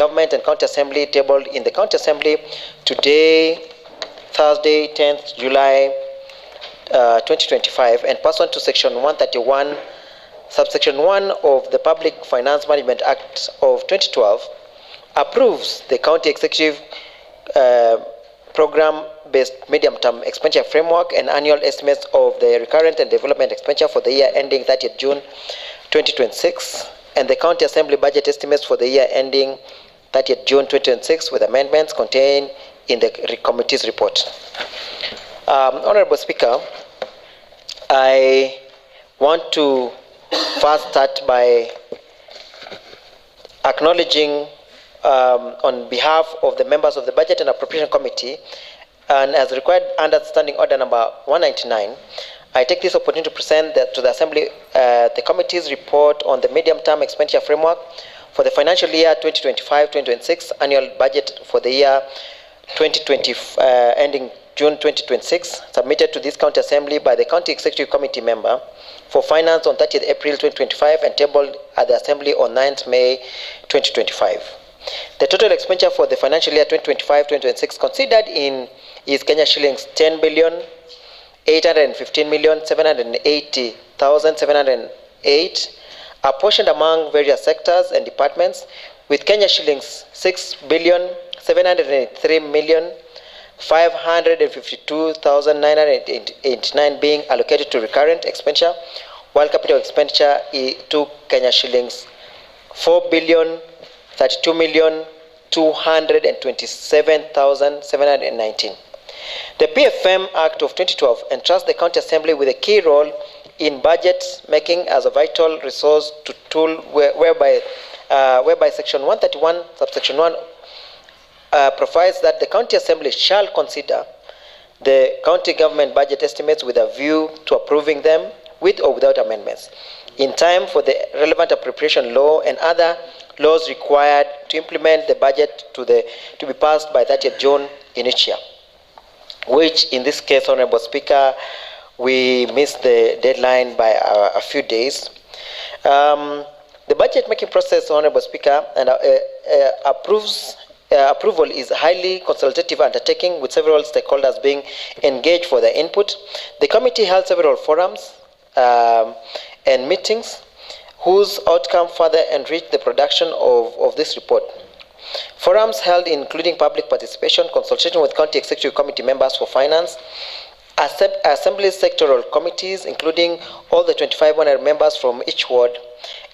Government and County Assembly tabled in the County Assembly today, Thursday, 10th July 2025, and pursuant to Section 131, Subsection 1 of the Public Finance Management Act of 2012, approves the County Executive Program-based medium-term expenditure framework and annual estimates of the recurrent and development expenditure for the year ending 30th June 2026, and the County Assembly budget estimates for the year ending 30th June 2026 with amendments contained in the committee's report. Honorable Speaker, I want to first start by acknowledging on behalf of the members of the Budget and Appropriation Committee, and as required under Standing Order number 199, I take this opportunity to present to the Assembly the committee's report on the medium-term expenditure framework for the financial year 2025-2026 annual budget for the year 2020 ending June 2026, submitted to this County Assembly by the County Executive Committee member for Finance on 30th April 2025 and tabled at the Assembly on 9th May 2025. The total expenditure for the financial year 2025-2026 considered in is Kenya shillings 10,815,780,708, apportioned among various sectors and departments, with Kenya shillings 6,703,552,989 being allocated to recurrent expenditure, while capital expenditure to Kenya shillings 4,32,227,719. The PFM Act of 2012 entrusts the County Assembly with a key role in budget making as a vital resource to tool whereby Section 131, Subsection 1 provides that the County Assembly shall consider the county government budget estimates with a view to approving them with or without amendments in time for the relevant appropriation law and other laws required to implement the budget to be passed by 30th June in each year, which in this case, Honorable Speaker, we missed the deadline by a few days. The budget making process, Honorable Speaker, and approval is a highly consultative undertaking with several stakeholders being engaged for their input. The committee held several forums and meetings whose outcome further enriched the production of this report. Forums held including public participation, consultation with County Executive Committee members for finance, Assembly sectoral committees, including all the 25 honorary members from each ward,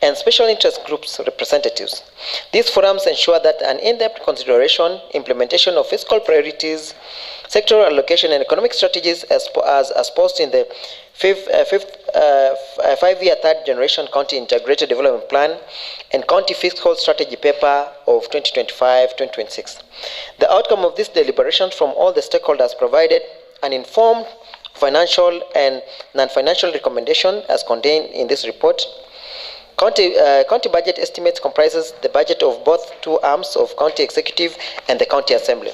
and special interest groups representatives. These forums ensure that an in-depth consideration, implementation of fiscal priorities, sectoral allocation, and economic strategies as posed in the five-year third-generation County Integrated Development Plan and County Fiscal Strategy Paper of 2025-2026. The outcome of these deliberations from all the stakeholders provided an informed financial and non-financial recommendation as contained in this report. County budget estimates comprises the budget of both two arms of County Executive and the County Assembly.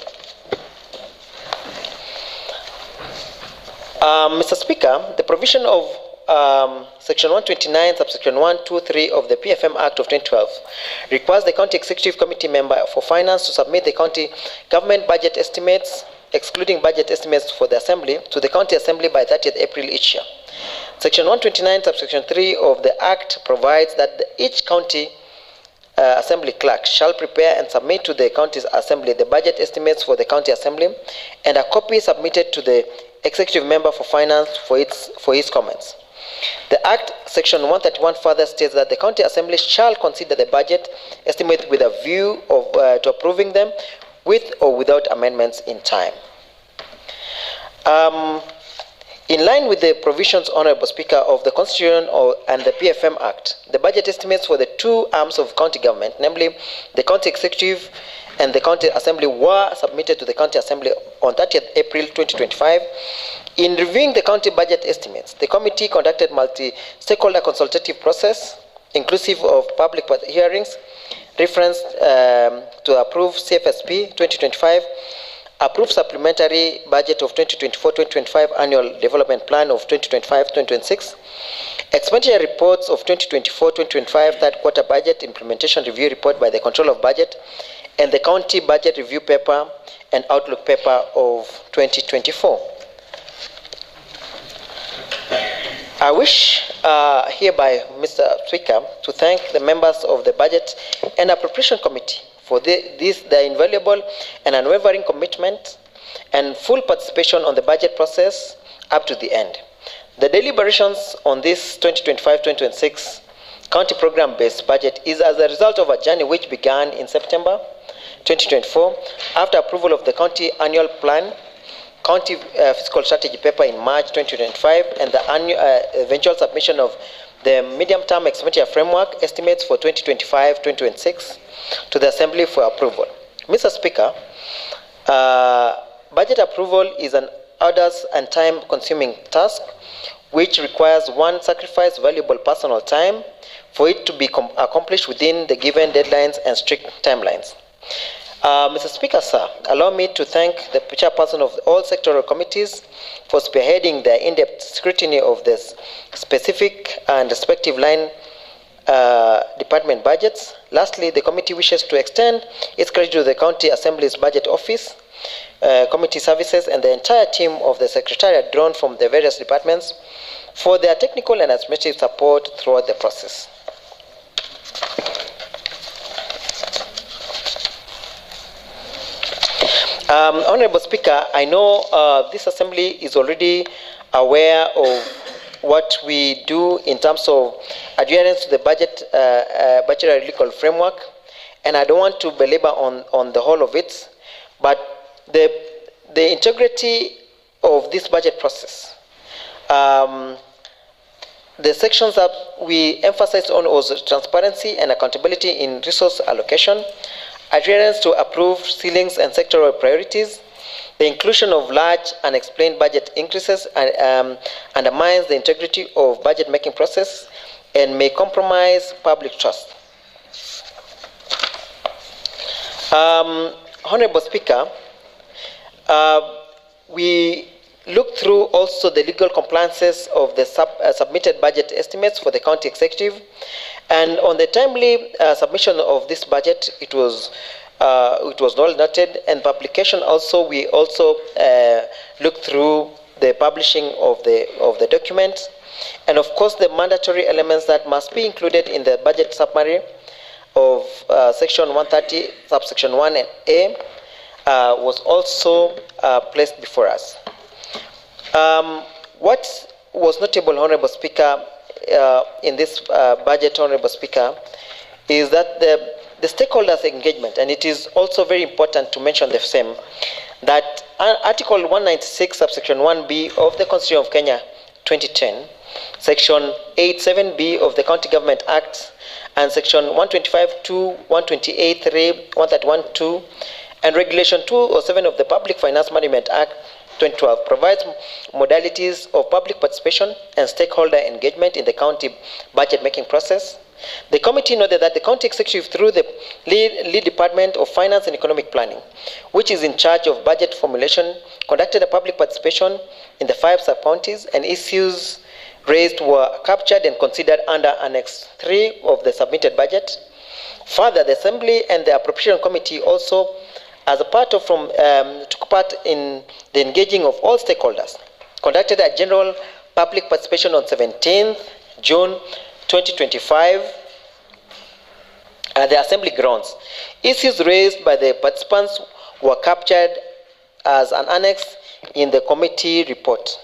Mr. Speaker, the provision of Section 129, Subsection 1, 2, 3 of the PFM Act of 2012 requires the County Executive Committee member for Finance to submit the county government budget estimates, excluding budget estimates for the Assembly, to the County Assembly by 30th April each year. Section 129, Subsection 3 of the Act provides that each County Assembly clerk shall prepare and submit to the County Assembly the budget estimates for the County Assembly and a copy submitted to the Executive Member for Finance for his comments. The Act, Section 131, further states that the County Assembly shall consider the budget estimate with a view to approving them with or without amendments in time. In line with the provisions, Honorable Speaker, of the Constitution and the PFM Act, the budget estimates for the two arms of county government, namely the County Executive and the County Assembly, were submitted to the County Assembly on 30th April 2025. In reviewing the county budget estimates, the committee conducted multi-stakeholder consultative process, inclusive of public hearings, reference to approve CFSP 2025, approve supplementary budget of 2024-2025 annual development plan of 2025-2026, expenditure reports of 2024-2025 third quarter budget implementation review report by the Control of Budget, and the county budget review paper and outlook paper of 2024. I wish hereby, Mr. Speaker, to thank the members of the Budget and Appropriation Committee for their invaluable and unwavering commitment and full participation on the budget process up to the end. The deliberations on this 2025-2026 county program-based budget is as a result of a journey which began in September 2024 after approval of the county annual plan, county fiscal strategy paper in March 2025, and the eventual submission of the medium-term expenditure framework estimates for 2025-2026 to the Assembly for approval. Mr. Speaker, budget approval is an arduous and time-consuming task which requires one sacrifice valuable personal time for it to be accomplished within the given deadlines and strict timelines. Mr. Speaker, sir, allow me to thank the chairperson of all sectoral committees for spearheading the in-depth scrutiny of this specific and respective line department budgets. Lastly, the committee wishes to extend its credit to the County Assembly's Budget Office, committee services, and the entire team of the Secretariat drawn from the various departments for their technical and administrative support throughout the process. Honorable Speaker, I know this Assembly is already aware of what we do in terms of adherence to the budgetary legal framework, and I don't want to belabor on the whole of it, but the integrity of this budget process, the sections that we emphasized on was transparency and accountability in resource allocation, adherence to approved ceilings and sectoral priorities, the inclusion of large unexplained budget increases undermines the integrity of budget-making process and may compromise public trust. Honorable Speaker, we look through also the legal compliances of the submitted budget estimates for the county executive, and on the timely submission of this budget, it was well noted, and publication also, we also looked through the publishing of the document, and of course the mandatory elements that must be included in the budget summary of section 130 subsection 1 and A was also placed before us. What was notable, Honorable Speaker, in this budget, Honorable Speaker, is that the stakeholders' engagement, and it is also very important to mention the same, that Article 196, subsection 1B of the Constitution of Kenya 2010, Section 87B of the County Government Act, and Section 125(2), 128(3), 131(2), and Regulation 207 of the Public Finance Management Act 2012 provides modalities of public participation and stakeholder engagement in the county budget-making process. The committee noted that the county executive, through the lead Department of Finance and Economic Planning, which is in charge of budget formulation, conducted a public participation in the 5 sub-counties, and issues raised were captured and considered under Annex 3 of the submitted budget. Further, the Assembly and the Appropriation Committee also, as a part of took part in the engaging of all stakeholders, conducted a general public participation on 17th June 2025 at the Assembly grounds. Issues raised by the participants were captured as an annex in the committee report.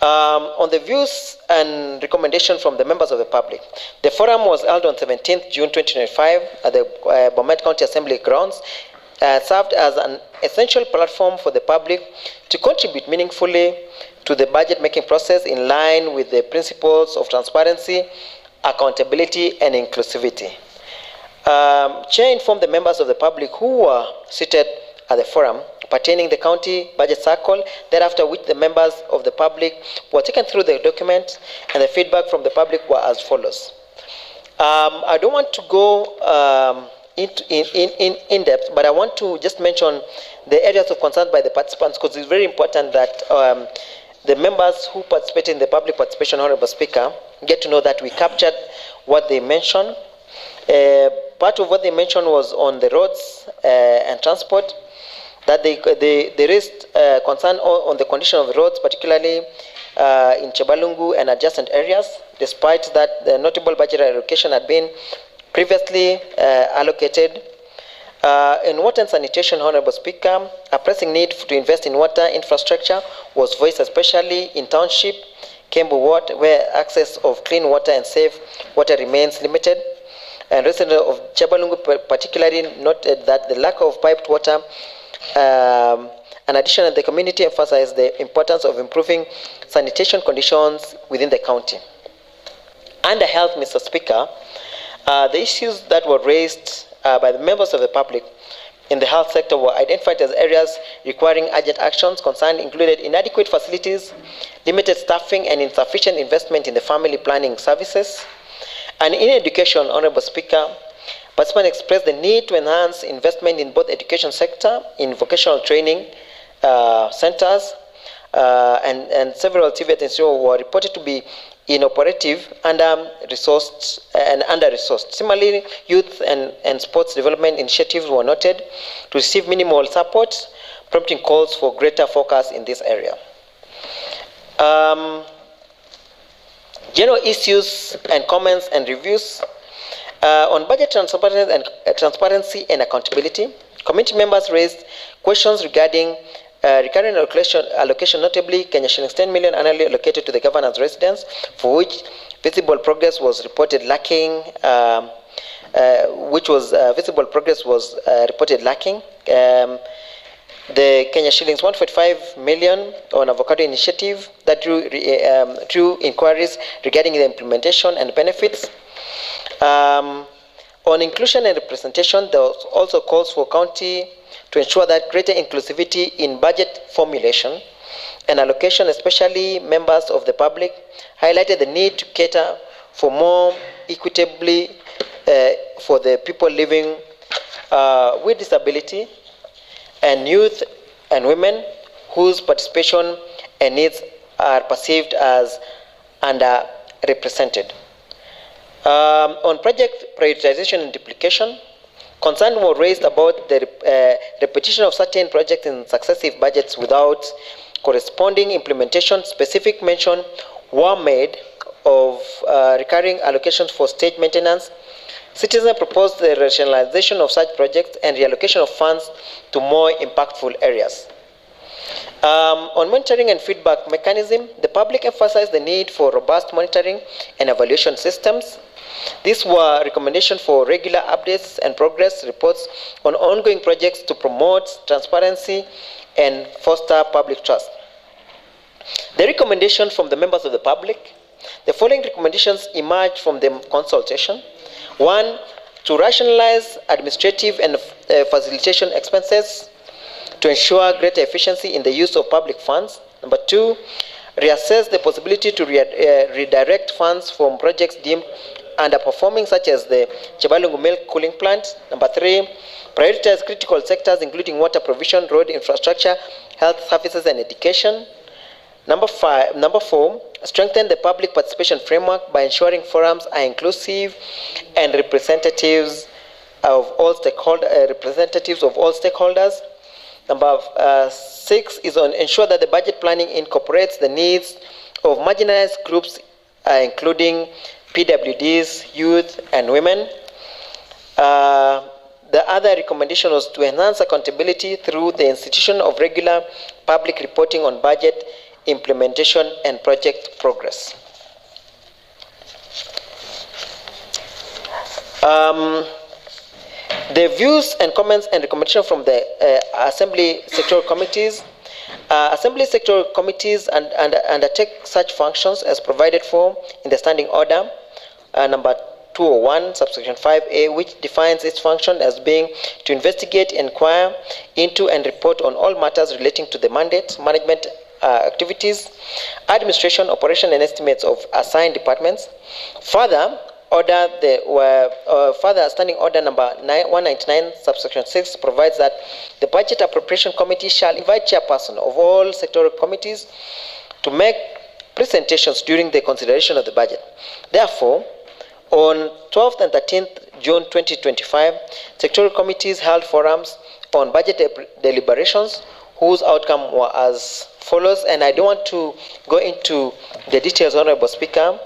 On the views and recommendations from the members of the public, the forum was held on 17th June 2025 at the Bomet County Assembly grounds, served as an essential platform for the public to contribute meaningfully to the budget-making process in line with the principles of transparency, accountability, and inclusivity. Chair informed the members of the public who were seated at the forum pertaining the county budget circle, thereafter which the members of the public were taken through the document, and the feedback from the public were as follows. I don't want to go in depth, but I want to just mention the areas of concern by the participants, because it's very important that the members who participate in the public participation, Honorable Speaker, get to know that we captured what they mentioned. part of what they mentioned was on the roads and transport, that they raised concern on the condition of the roads, particularly in Chebalungu and adjacent areas, despite that the notable budget allocation had been previously allocated. In water and sanitation, Honorable Speaker, a pressing need to invest in water infrastructure was voiced, especially in township Kembu Ward, where access of clean water and safe water remains limited. And residents of Chebalungu particularly noted that the lack of piped water, and additionally, the community emphasized the importance of improving sanitation conditions within the county. Under health, Mr. Speaker, the issues that were raised by the members of the public in the health sector were identified as areas requiring urgent actions. Concern included inadequate facilities, limited staffing, and insufficient investment in the family planning services. And in education, Honorable Speaker, participants expressed the need to enhance investment in both education sector, in vocational training centers, and several TVET institutions were reported to be inoperative, under-resourced. Similarly, youth and sports development initiatives were noted to receive minimal support, prompting calls for greater focus in this area. General issues and comments and reviews. On budget transparency and accountability, committee members raised questions regarding recurring allocation, notably Kenya shillings 10 million annually allocated to the governor's residence, for which visible progress was reported lacking. The Kenya shillings 145 million on avocado initiative that drew inquiries regarding the implementation and benefits. On inclusion and representation, there was also calls for county to ensure that greater inclusivity in budget formulation and allocation, especially members of the public, highlighted the need to cater for more equitably for the people living with disability and youth and women whose participation and needs are perceived as underrepresented. On project prioritization and duplication, concern were raised about the repetition of certain projects in successive budgets without corresponding implementation. Specific mention were made of recurring allocations for state maintenance. Citizens proposed the rationalization of such projects and reallocation of funds to more impactful areas. On monitoring and feedback mechanism, the public emphasized the need for robust monitoring and evaluation systems. These were recommendations for regular updates and progress reports on ongoing projects to promote transparency and foster public trust. The recommendation from the members of the public, the following recommendations emerged from the consultation. 1, to rationalize administrative and facilitation expenses to ensure greater efficiency in the use of public funds. Number 2, reassess the possibility to redirect funds from projects deemed underperforming, such as the Chebalungu Milk Cooling Plant. Number 3, prioritize critical sectors including water provision, road infrastructure, health services, and education. Number 4, strengthen the public participation framework by ensuring forums are inclusive and representatives of all stakeholders. Number 6 is on ensure that the budget planning incorporates the needs of marginalized groups, including PWDs, youth, and women. The other recommendation was to enhance accountability through the institution of regular public reporting on budget implementation and project progress. The views and comments and recommendations from the Assembly sectoral committees. Assembly sectoral committees undertake such functions as provided for in the standing order number 201, subsection 5A, which defines its function as being to investigate, inquire into, and report on all matters relating to the mandate, management activities, administration, operation, and estimates of assigned departments. Further, further standing order number 199, subsection 6, provides that the Budget Appropriation Committee shall invite chairperson of all sectoral committees to make presentations during the consideration of the budget. Therefore, On 12th and 13th June 2025, sectoral committees held forums on budget deliberations whose outcome were as follows, and I don't want to go into the details, Honorable Speaker,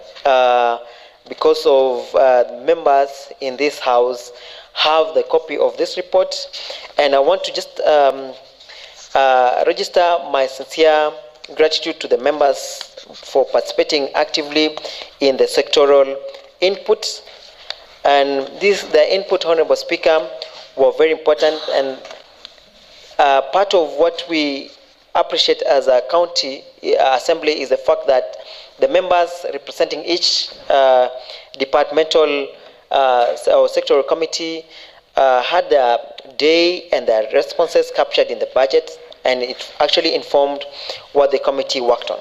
because of members in this House have the copy of this report, and I want to just register my sincere gratitude to the members for participating actively in the sectoral inputs. And the input, Honorable Speaker, were very important, and part of what we appreciate as a county assembly is the fact that the members representing each departmental or sectoral committee had their day and their responses captured in the budget, and it actually informed what the committee worked on.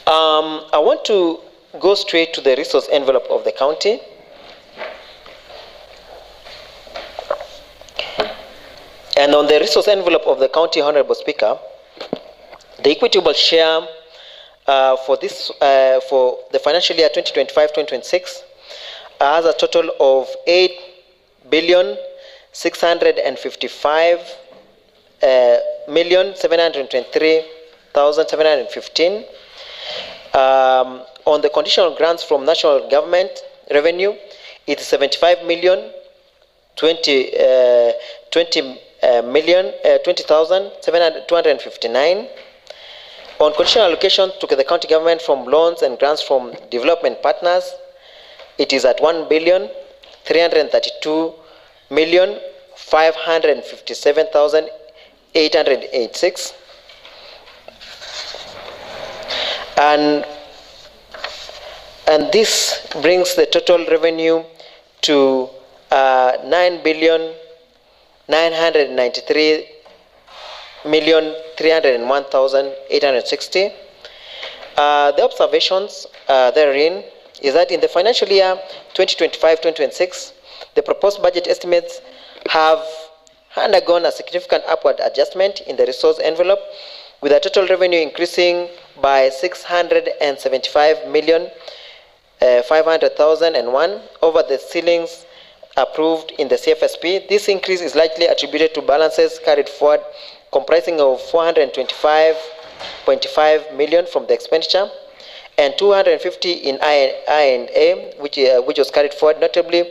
I want to go straight to the resource envelope of the county. And on the resource envelope of the county, Honorable Speaker, the equitable share for the financial year 2025-2026 has a total of 8,655,723,715. On the conditional grants from national government revenue, it is 20,259. On conditional allocation to the county government from loans and grants from development partners, it is at 1,332,557,886. And this brings the total revenue to 9,993,301,860. The observations therein is that in the financial year 2025-2026, the proposed budget estimates have undergone a significant upward adjustment in the resource envelope, with a total revenue increasing by 675,500,001 over the ceilings approved in the CFSP. This increase is likely attributed to balances carried forward comprising of 425.5 million from the expenditure and 250 in I&A, which was carried forward. Notably,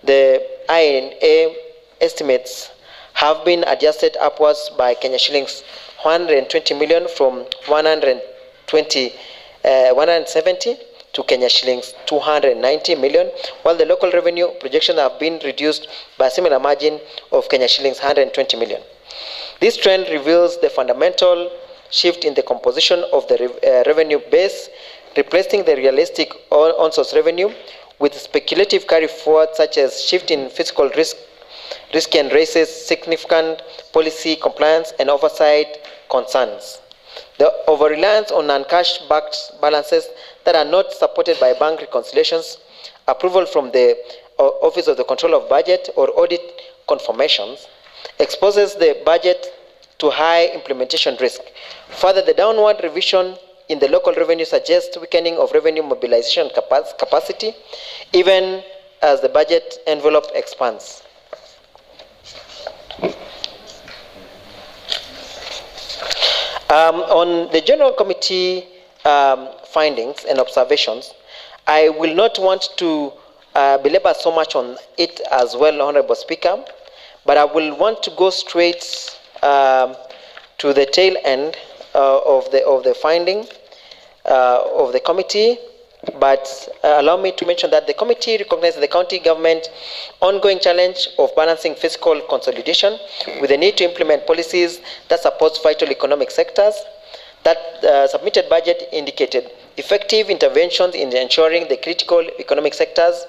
the I&A estimates have been adjusted upwards by Kenya shillings 120 million from 170 to Kenya shillings 290 million, while the local revenue projections have been reduced by a similar margin of Kenya shillings 120 million. This trend reveals the fundamental shift in the composition of the revenue base, replacing the realistic on-source revenue with speculative carry forward, such as shift in fiscal risk and raises significant policy compliance and oversight concerns. The over-reliance on non-cash backed balances that are not supported by bank reconciliations, approval from the Office of the Control of Budget, or audit confirmations, exposes the budget to high implementation risk. Further, the downward revision in the local revenue suggests weakening of revenue mobilization capacity, even as the budget envelope expands. On the General Committee findings and observations, I will not want to belabor so much on it as well, Honorable Speaker, but I will want to go straight to the tail end of the finding of the committee. But allow me to mention that the committee recognizes the county government ongoing challenge of balancing fiscal consolidation with the need to implement policies that support vital economic sectors. That submitted budget indicated effective interventions in ensuring the critical economic sectors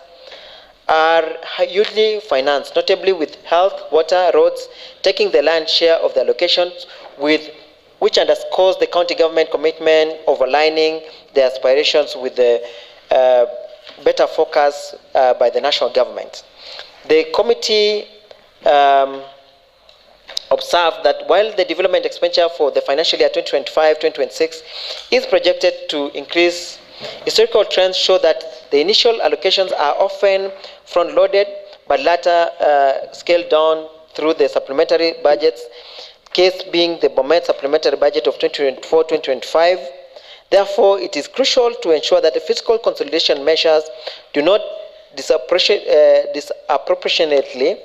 are hugely financed, notably with health, water, roads, taking the lion's share of the allocations, which underscores the county government commitment of aligning the aspirations with the better focus by the national government. The committee observed that while the development expenditure for the financial year 2025-2026 is projected to increase Historical trends show that the initial allocations are often front-loaded, but later scaled down through the supplementary budgets, case being the Bomet supplementary budget of 2024-2025. Therefore, it is crucial to ensure that the fiscal consolidation measures do not disproportionately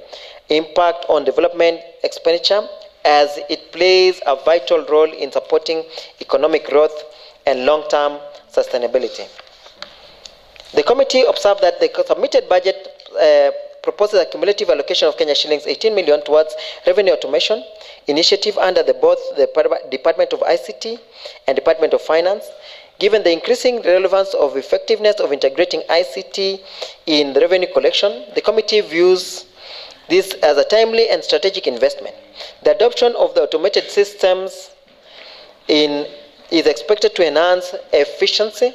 impact on development expenditure, as it plays a vital role in supporting economic growth and long-term sustainability. The committee observed that the submitted budget proposes a cumulative allocation of Kenya shillings 18 million towards revenue automation initiative under both the Department of ICT and Department of Finance. Given the increasing relevance of effectiveness of integrating ICT in the revenue collection, the committee views this as a timely and strategic investment. The adoption of the automated systems is expected to enhance efficiency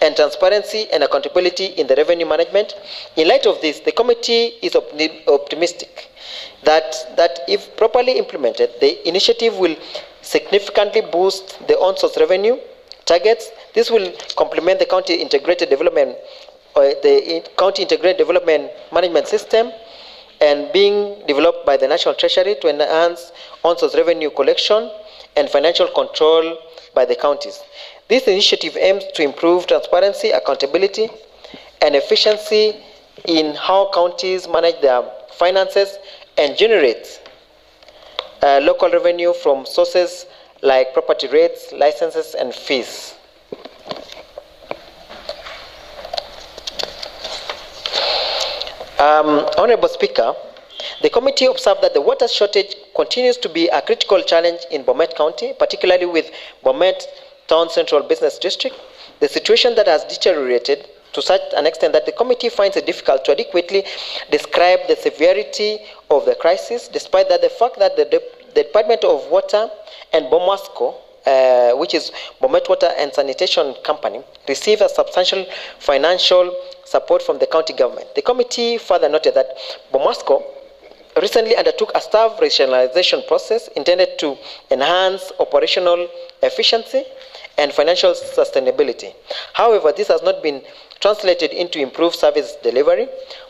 and transparency and accountability in the revenue management. In light of this, the committee is optimistic that if properly implemented, the initiative will significantly boost the on-source revenue targets. This will complement the county integrated development management system and being developed by the National Treasury to enhance on-source revenue collection and financial control by the counties. This initiative aims to improve transparency, accountability, and efficiency in how counties manage their finances and generate local revenue from sources like property rates, licenses, and fees. Honorable Speaker, the committee observed that the water shortage continues to be a critical challenge in Bomet County, particularly with Bomet Town Central Business District. The situation that has deteriorated to such an extent that the committee finds it difficult to adequately describe the severity of the crisis, despite that the fact that the Department of Water and Bomasco, which is Bomet Water and Sanitation Company, receive a substantial financial support from the county government. The committee further noted that Bomasco recently undertook a staff rationalization process intended to enhance operational efficiency and financial sustainability. However, this has not been translated into improved service delivery.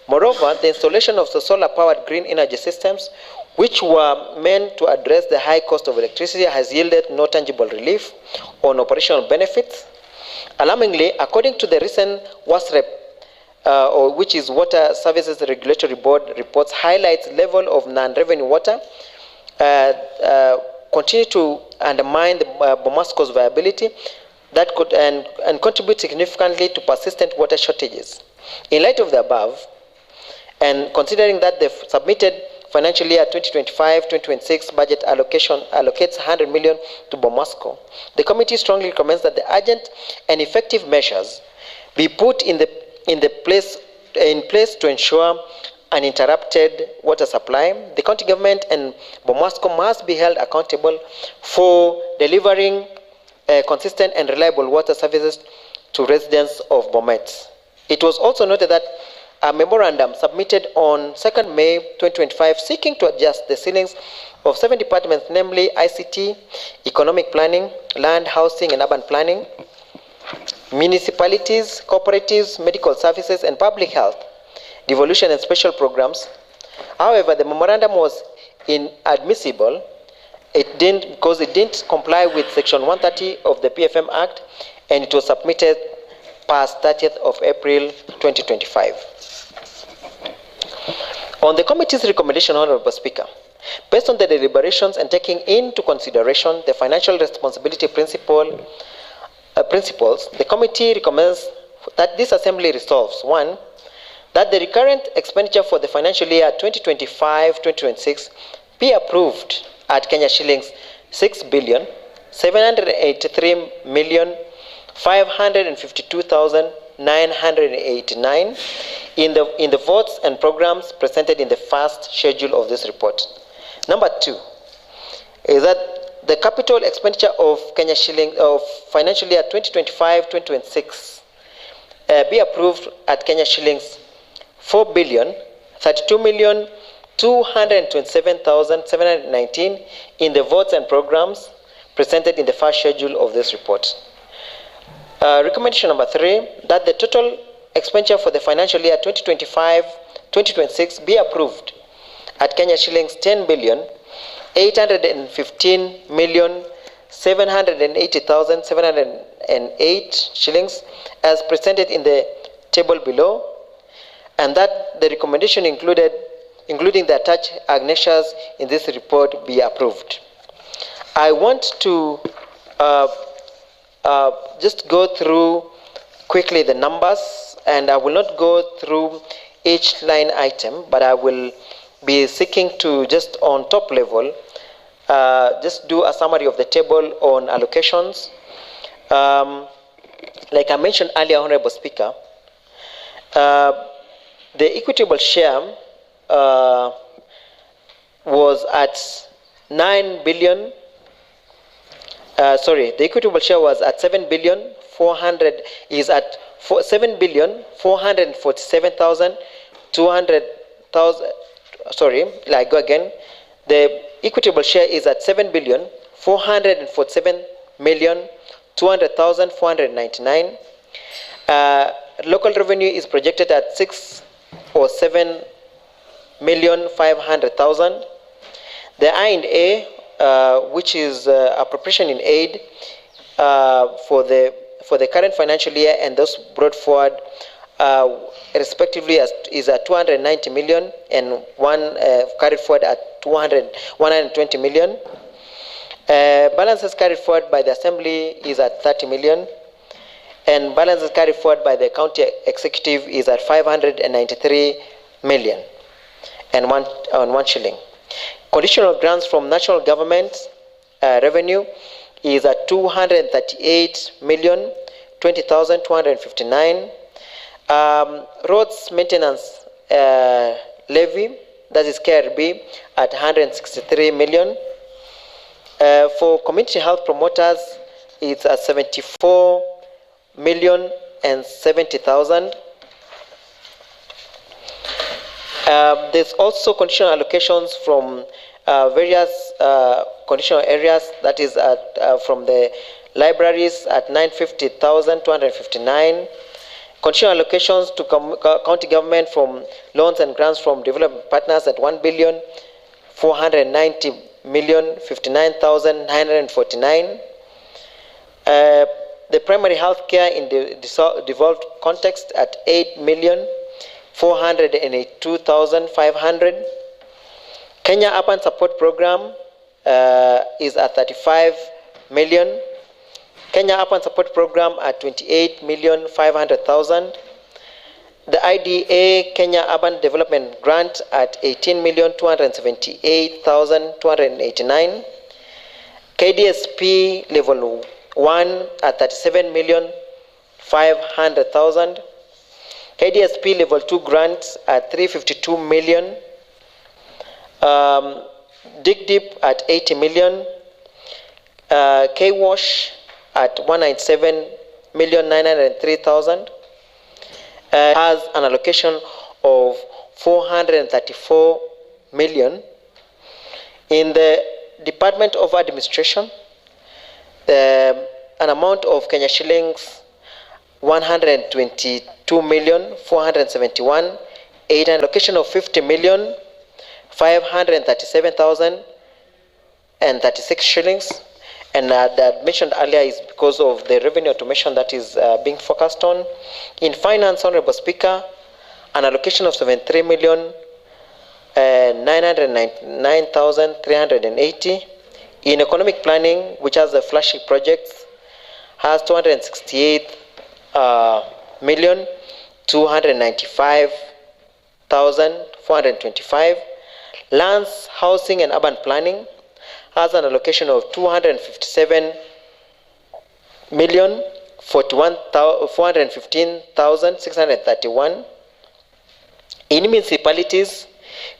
Moreover, the installation of the solar-powered green energy systems, which were meant to address the high cost of electricity, has yielded no tangible relief on operational benefits. Alarmingly, according to the recent WASREP, which is Water Services Regulatory Board reports, highlights level of non-revenue water continue to undermine the Bomasco's viability that could and contribute significantly to persistent water shortages. In light of the above, and considering that the submitted financial year 2025-2026 budget allocation allocates 100 million to Bomasco, the committee strongly recommends that the urgent and effective measures be put in place to ensure uninterrupted water supply. The county government and Bomasco must be held accountable for delivering consistent and reliable water services to residents of Bomet. It was also noted that a memorandum submitted on 2nd May 2025 seeking to adjust the ceilings of 7 departments, namely ICT, Economic Planning, Land, Housing and Urban Planning, Municipalities, Cooperatives, Medical Services and Public Health, Devolution and Special Programs. However, the memorandum was inadmissible because it didn't comply with Section 130 of the PFM Act, and it was submitted past 30th of April 2025. On the committee's recommendation, Honorable Speaker, based on the deliberations and taking into consideration the financial responsibility principles, the committee recommends that this assembly resolves: 1, that the recurrent expenditure for the financial year 2025-2026 be approved at Kenya shillings 6,783,552,989 in the votes and programs presented in the first schedule of this report. Number 2 is that the capital expenditure of Kenya shilling of financial year 2025-2026 be approved at Kenya shillings 4,032,227,719 in the votes and programs presented in the first schedule of this report. Recommendation number 3, that the total expenditure for the financial year 2025-2026 be approved at Kenya shillings 10,815,780,708 shillings as presented in the table below, and that the recommendation including the attached annexures in this report be approved. I want to just go through quickly the numbers, and I will not go through each line item, but I will be seeking to just on top level just do a summary of the table on allocations. Like I mentioned earlier, Honorable Speaker, the equitable share was at 9 billion. The equitable share was at 7 billion 400 is at 7 billion 447,200,000. Sorry, like go again. The equitable share is at 7 billion 447,200,499. Local revenue is projected at 6 or 7,500,000. The I&A, which is appropriation in aid for the current financial year and those brought forward respectively is at 290 million and one carried forward at 120 million. Balances carried forward by the Assembly is at 30 million, and balances carried forward by the County Executive is at 593 million and one shilling. Conditional grants from national government revenue is at 238,020,259. Roads maintenance levy, that is KRB, at 163 million. For community health promoters, it's at 74,070,000. There's also conditional allocations from various conditional areas, that is from the libraries at 950,259. Conditional allocations to county government from loans and grants from development partners at 1,490,059,949. The primary health care in the devolved context at 8,482,500. Kenya Urban Support Program is at 35 million. Kenya Urban Support Program at 28,500,000. The IDA Kenya Urban Development Grant at 18,278,289. KDSP Level 1 at 37,500,000. KDSP Level 2 grants at 352 million. Dig Deep at 80 million. K-Wash at 197,903,000. Has an allocation of 434 million. In the Department of Administration, an amount of Kenya shillings 122,471,800, allocation of 50,537,036 shillings. And that mentioned earlier is because of the revenue automation that is being focused on. In finance, Honorable Speaker, an allocation of 73,999,380. In economic planning, which has the flagship projects, has 268,295,425. Lands, housing, and urban planning has an allocation of 257,415,631. In municipalities,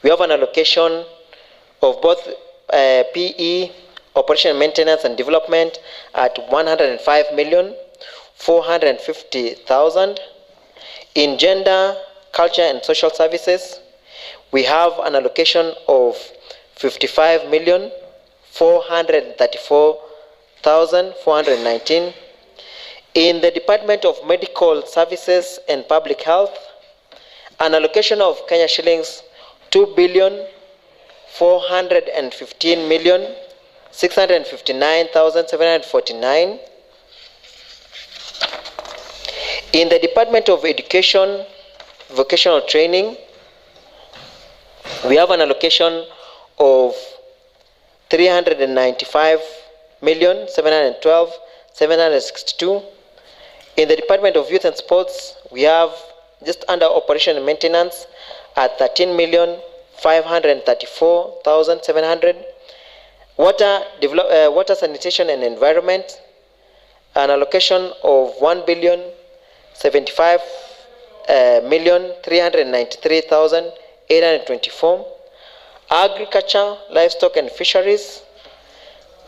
we have an allocation of both PE, operation, maintenance, and development at 105,450,000. In gender, culture, and social services, we have an allocation of 55,434,419. In the Department of Medical Services and Public Health, an allocation of Kenya shillings 2,415,659,749. In the Department of Education, Vocational Training, we have an allocation of 395,712,762. In the Department of Youth and Sports, we have just under operation and maintenance at 13,534,700. Water sanitation and environment, an allocation of 1,075,393,824. Agriculture, livestock and fisheries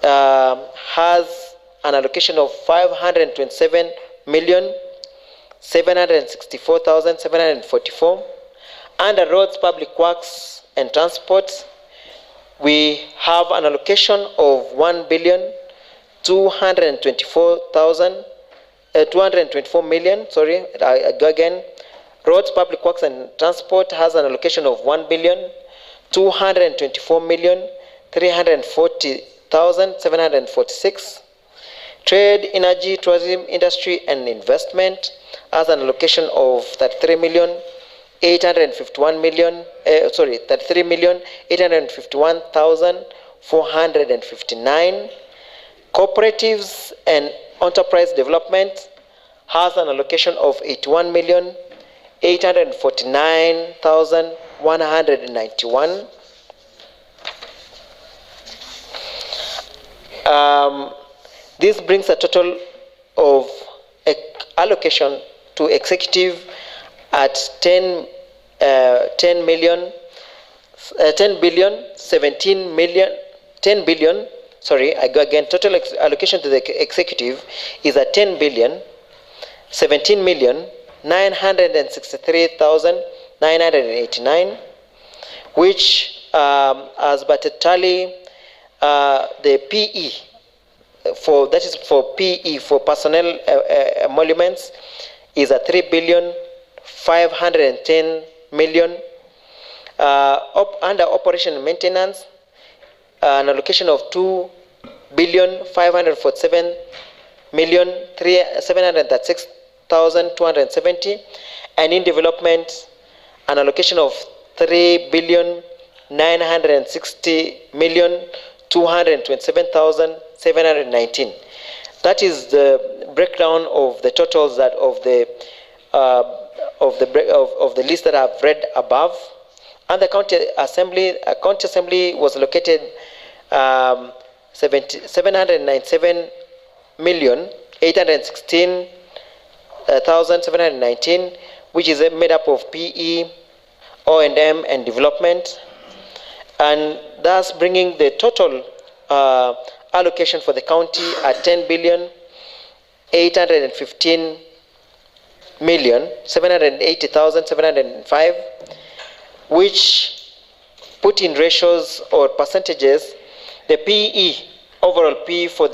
has an allocation of 527,764,744. Under roads, public works and transport, we have an allocation of 224,224,000,000. Sorry, I go again. Roads, public works and transport has an allocation of 1,224,340,746. Trade, energy, tourism, industry and investment has an allocation of 33,851,459. Cooperatives and enterprise development has an allocation of 81,849,191. This brings a total of allocation to executive at 10 billion 17 sorry, I go again. Total allocation to the executive is at 10,17,963,989, which as but a tally, the PE for PE for personnel emoluments is at 3,510,000,000. Under operation and maintenance, an allocation of 2,547,736,270, and in development, an allocation of 3,960,227,719. That is the breakdown of the totals that of the list that I've read above. And the county assembly was allocated 797,816,719, which is made up of PE, O&M, and development, and thus bringing the total allocation for the county at 10,815,780,705, which put in ratios or percentages. The PE, overall PE for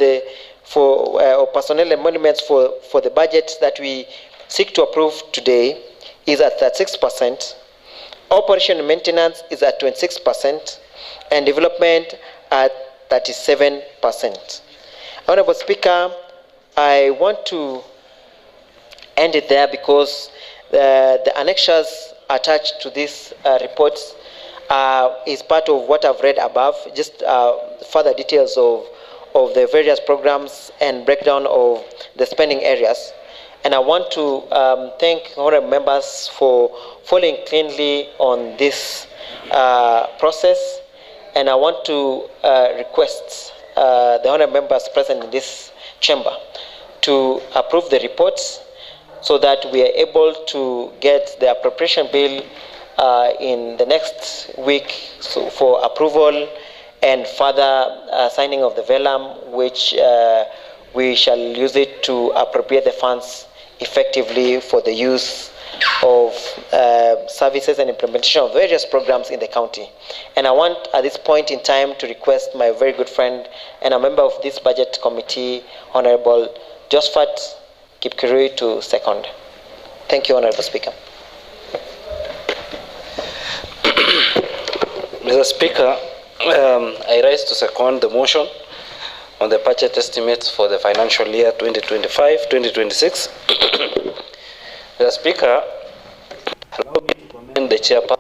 personnel emoluments for the budget that we seek to approve today is at 36%. Operation and maintenance is at 26%, and development at 37%. Honorable Speaker, I want to end it there because the annexures attached to this report is part of what I've read above, just further details of the various programs and breakdown of the spending areas. And I want to thank honorable members for following cleanly on this process. And I want to request the honorable members present in this chamber to approve the reports so that we are able to get the appropriation bill in the next week for approval and further signing of the vellum, which we shall use it to appropriate the funds effectively for the use of services and implementation of various programs in the county. And I want at this point in time to request my very good friend and a member of this budget committee, Honorable Josephat, Kipkirui to second. Thank you, Honorable Speaker. Mr. Speaker, I rise to second the motion on the budget estimates for the financial year 2025-2026. Mr. Speaker, allow me to commend the chairperson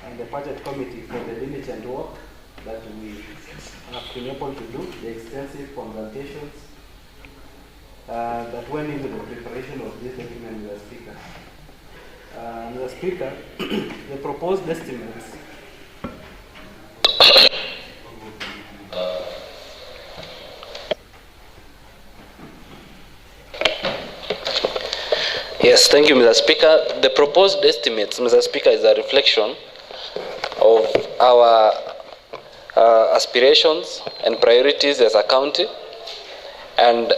and the budget committee for the diligent work that we have been able to do, the extensive consultations that went into the preparation of this document, Mr. Speaker. Mr. Speaker, the proposed estimates Yes, thank you, Mr. Speaker. The proposed estimates, Mr. Speaker, is a reflection of our aspirations and priorities as a county. And,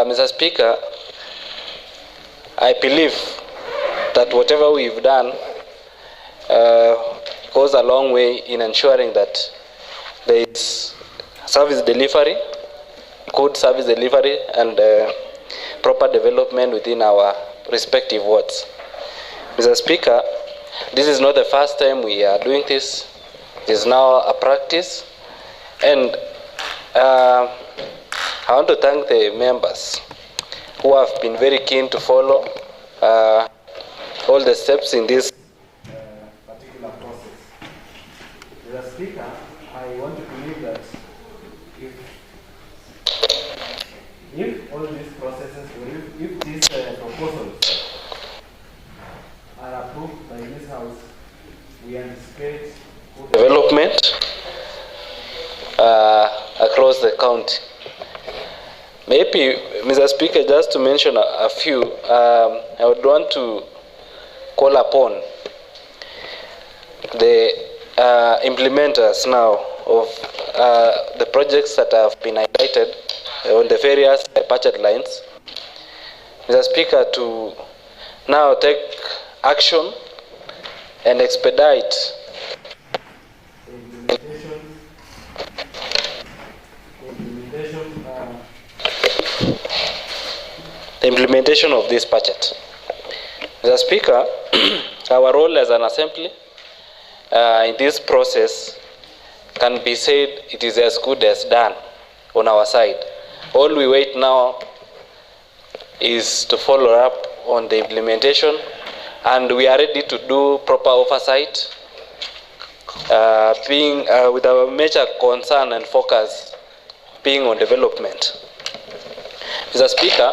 Mr. Speaker, I believe that whatever we've done goes a long way in ensuring that there is service delivery, good service delivery, and proper development within our respective wards. Mr. Speaker, this is not the first time we are doing this. It is now a practice. And I want to thank the members who have been very keen to follow all the steps in this particular process. Mr. Speaker, I want to believe that if all these processes, if these proposals are approved by this House, we anticipate development across the county. Maybe, Mr. Speaker, just to mention a few, I would want to call upon the implementers now of the projects that have been highlighted on the various budget lines, Mr. Speaker, to now take action and expedite the implementation of this budget. Mr. Speaker, our role as an assembly in this process can be said it is as good as done on our side. All we wait now is to follow up on the implementation, and we are ready to do proper oversight, being with our major concern and focus being on development. Mr. Speaker,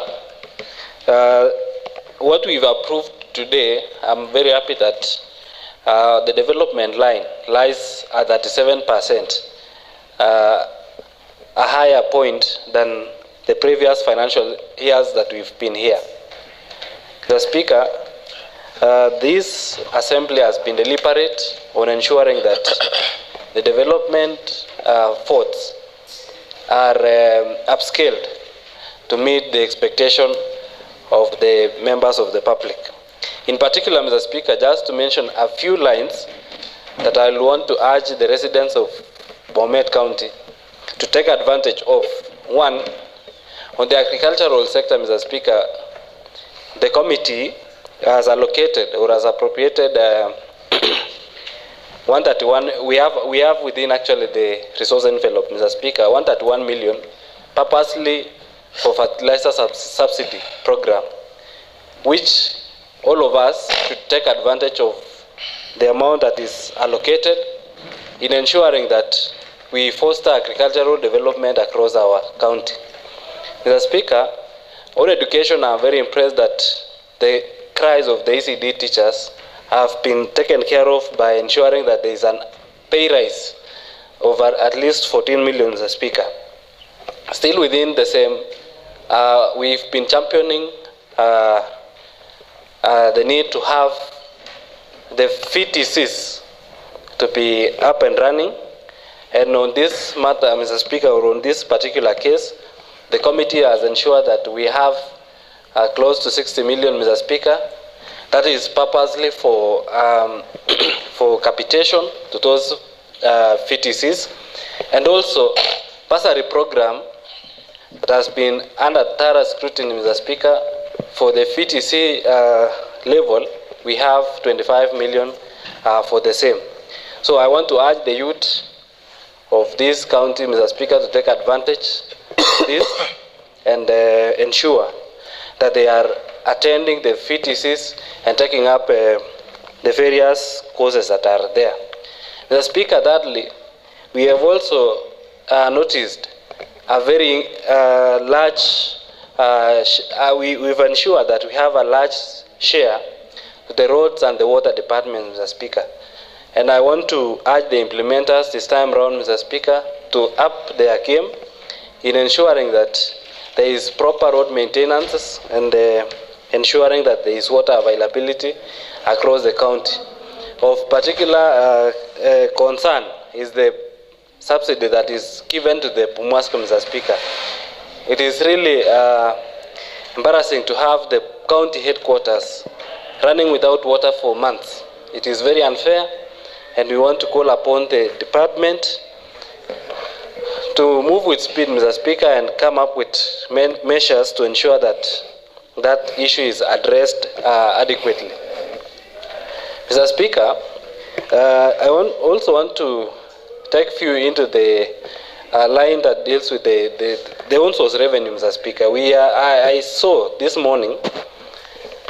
what we've approved today, I'm very happy that the development line lies at 37%, a higher point than the previous financial years that we've been here. The Speaker, this assembly has been deliberate on ensuring that the development efforts are upscaled to meet the expectation of the members of the public. In particular, Mr. Speaker, just to mention a few lines that I want to urge the residents of Bomet County to take advantage of. One, on the agricultural sector, Mr. Speaker, the committee has allocated or has appropriated 131. We have within actually the resource envelope, Mr. Speaker, 131 million purposely for fertilizer subsidy program, which all of us should take advantage of the amount that is allocated in ensuring that we foster agricultural development across our county. Mr. Speaker, on education, I'm very impressed that the cries of the ECD teachers have been taken care of by ensuring that there is an pay rise over at least 14 million, Mr. Speaker. Still within the same, we've been championing the need to have the VTCs to be up and running. And on this matter, Mr. Speaker, or on this particular case, the committee has ensured that we have close to 60 million, Mr. Speaker. That is purposely for for capitation to those VTCs, and also bursary program that has been under thorough scrutiny, Mr. Speaker. For the VTC level, we have 25 million for the same. So I want to urge the youth of this county, Mr. Speaker, to take advantage of this and ensure that they are attending the VTCs and taking up the various courses that are there. Mr. Speaker, thirdly, we have also noticed a very large, we've ensured that we have a large share to the roads and the water department, Mr. Speaker. And I want to urge the implementers this time around, Mr. Speaker, to up their game in ensuring that there is proper road maintenance and ensuring that there is water availability across the county. Of particular concern is the subsidy that is given to the Pumasco, Mr. Speaker. It is really embarrassing to have the county headquarters running without water for months. It is very unfair, and we want to call upon the department to move with speed, Mr. Speaker, and come up with measures to ensure that that issue is addressed adequately. Mr. Speaker, I also want to take you into the line that deals with the own source revenue, Mr. Speaker. I saw this morning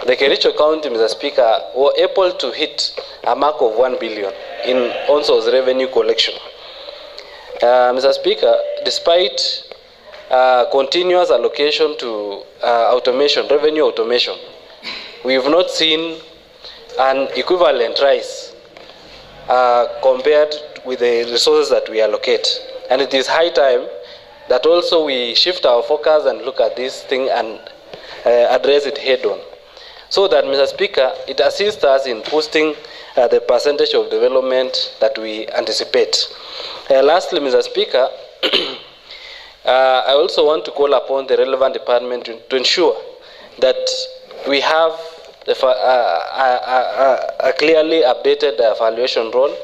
the Kericho County, Mr. Speaker, were able to hit a mark of 1 billion in own source revenue collection. Mr. Speaker, despite continuous allocation to automation, revenue automation, we have not seen an equivalent rise compared with the resources that we allocate. And it is high time that also we shift our focus and look at this thing and address it head on. So that, Mr. Speaker, it assists us in boosting the percentage of development that we anticipate. Lastly, Mr. Speaker, I also want to call upon the relevant department to ensure that we have a clearly updated valuation role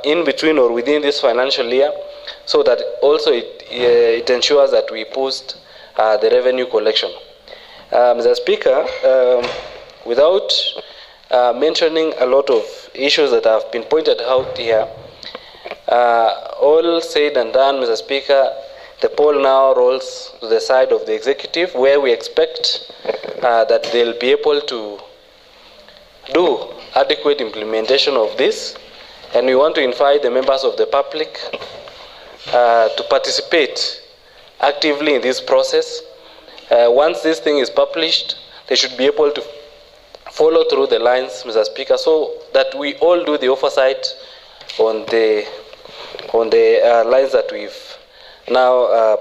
in between or within this financial year, so that also it ensures that we boost the revenue collection. Mr. Speaker, without mentioning a lot of issues that have been pointed out here, all said and done, Mr. Speaker, the ball now rolls to the side of the executive, where we expect that they'll be able to do adequate implementation of this, and we want to invite the members of the public to participate actively in this process. Once this thing is published, they should be able to follow through the lines, Mr. Speaker, so that we all do the oversight on the lines that we've now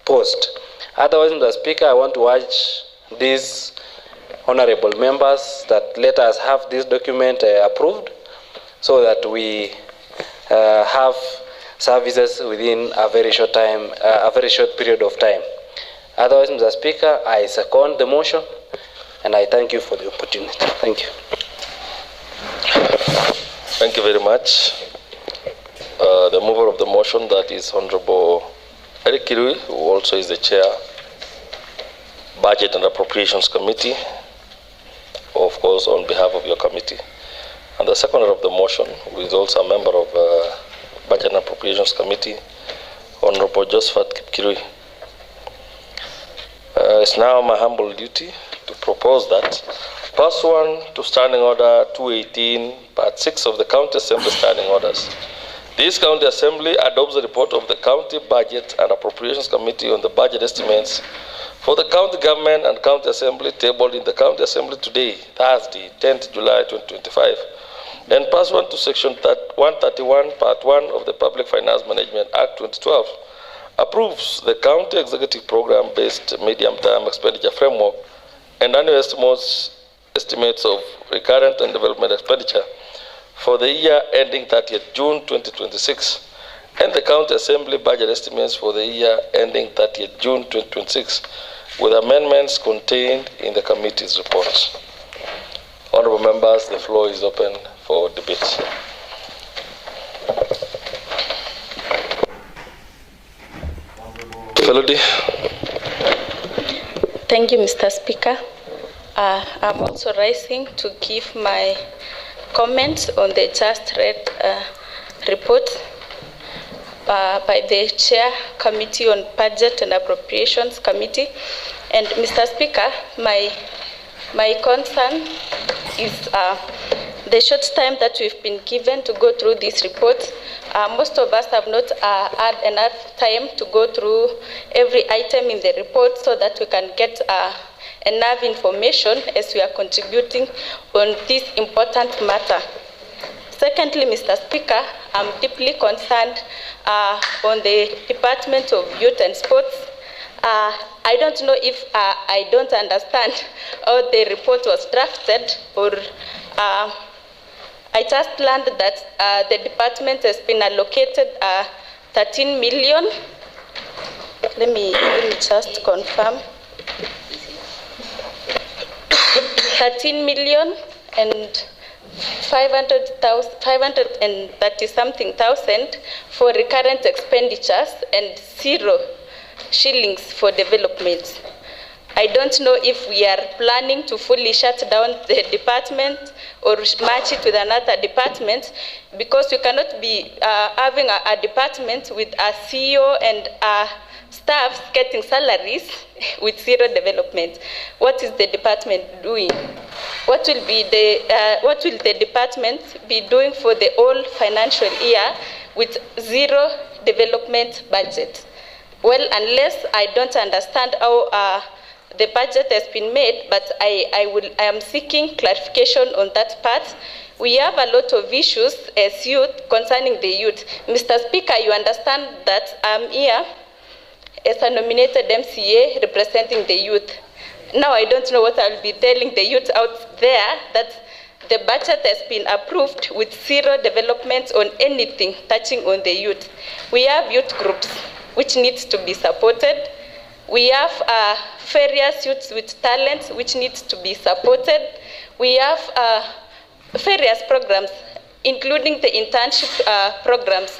posed. Otherwise, Mr. Speaker, I want to urge these honorable members that let us have this document approved, so that we have services within a very short time, a very short period of time. Otherwise, Mr. Speaker, I second the motion, and I thank you for the opportunity. Thank you. Thank you very much. The mover of the motion, that is Honorable Eric Kirui, who also is the chair, Budget and Appropriations Committee, of course, on behalf of your committee. And the seconder of the motion, who is also a member of Budget and Appropriations Committee, Honorable Josephat Kirui. It's now my humble duty to propose that, pursuant to Standing Order 218, Part 6 of the County Assembly Standing Orders, this County Assembly adopts the report of the County Budget and Appropriations Committee on the budget estimates for the County Government and County Assembly tabled in the County Assembly today, Thursday, 10th July 2025, and pursuant to Section 131, Part 1 of the Public Finance Management Act 2012, approves the County Executive Program-based Medium-Term Expenditure Framework and annual estimates of recurrent and development expenditure for the year ending 30th June 2026, and the County Assembly budget estimates for the year ending 30th June 2026, with amendments contained in the committee's report. Honorable members, the floor is open for debate. Felody. Thank you, Mr. Speaker. I'm also rising to give my comments on the just read report by the Chair Committee on Budget and Appropriations Committee. And Mr. Speaker, my concern is the short time that we've been given to go through this report. Most of us have not had enough time to go through every item in the report so that we can get enough information as we are contributing on this important matter. Secondly, Mr. Speaker, I'm deeply concerned on the Department of Youth and Sports. I don't know if I don't understand how the report was drafted, or I just learned that the department has been allocated 13 million. Let me just confirm. 13 million and 530 something thousand for recurrent expenditures and 0 shillings for development. I don't know if we are planning to fully shut down the department or merge it with another department, because you cannot be having a department with a CEO and staff getting salaries with 0 development. What is the department doing? What will the department be doing for the whole financial year with 0 development budget? Well, unless I don't understand how the budget has been made, but I am seeking clarification on that part. We have a lot of issues as youth concerning the youth. Mr. Speaker, you understand that I'm here as a nominated MCA representing the youth. Now I don't know what I'll be telling the youth out there, that the budget has been approved with 0 development on anything touching on the youth. We have youth groups which needs to be supported. We have various youths with talent which needs to be supported. We have various programs, including the internship programs.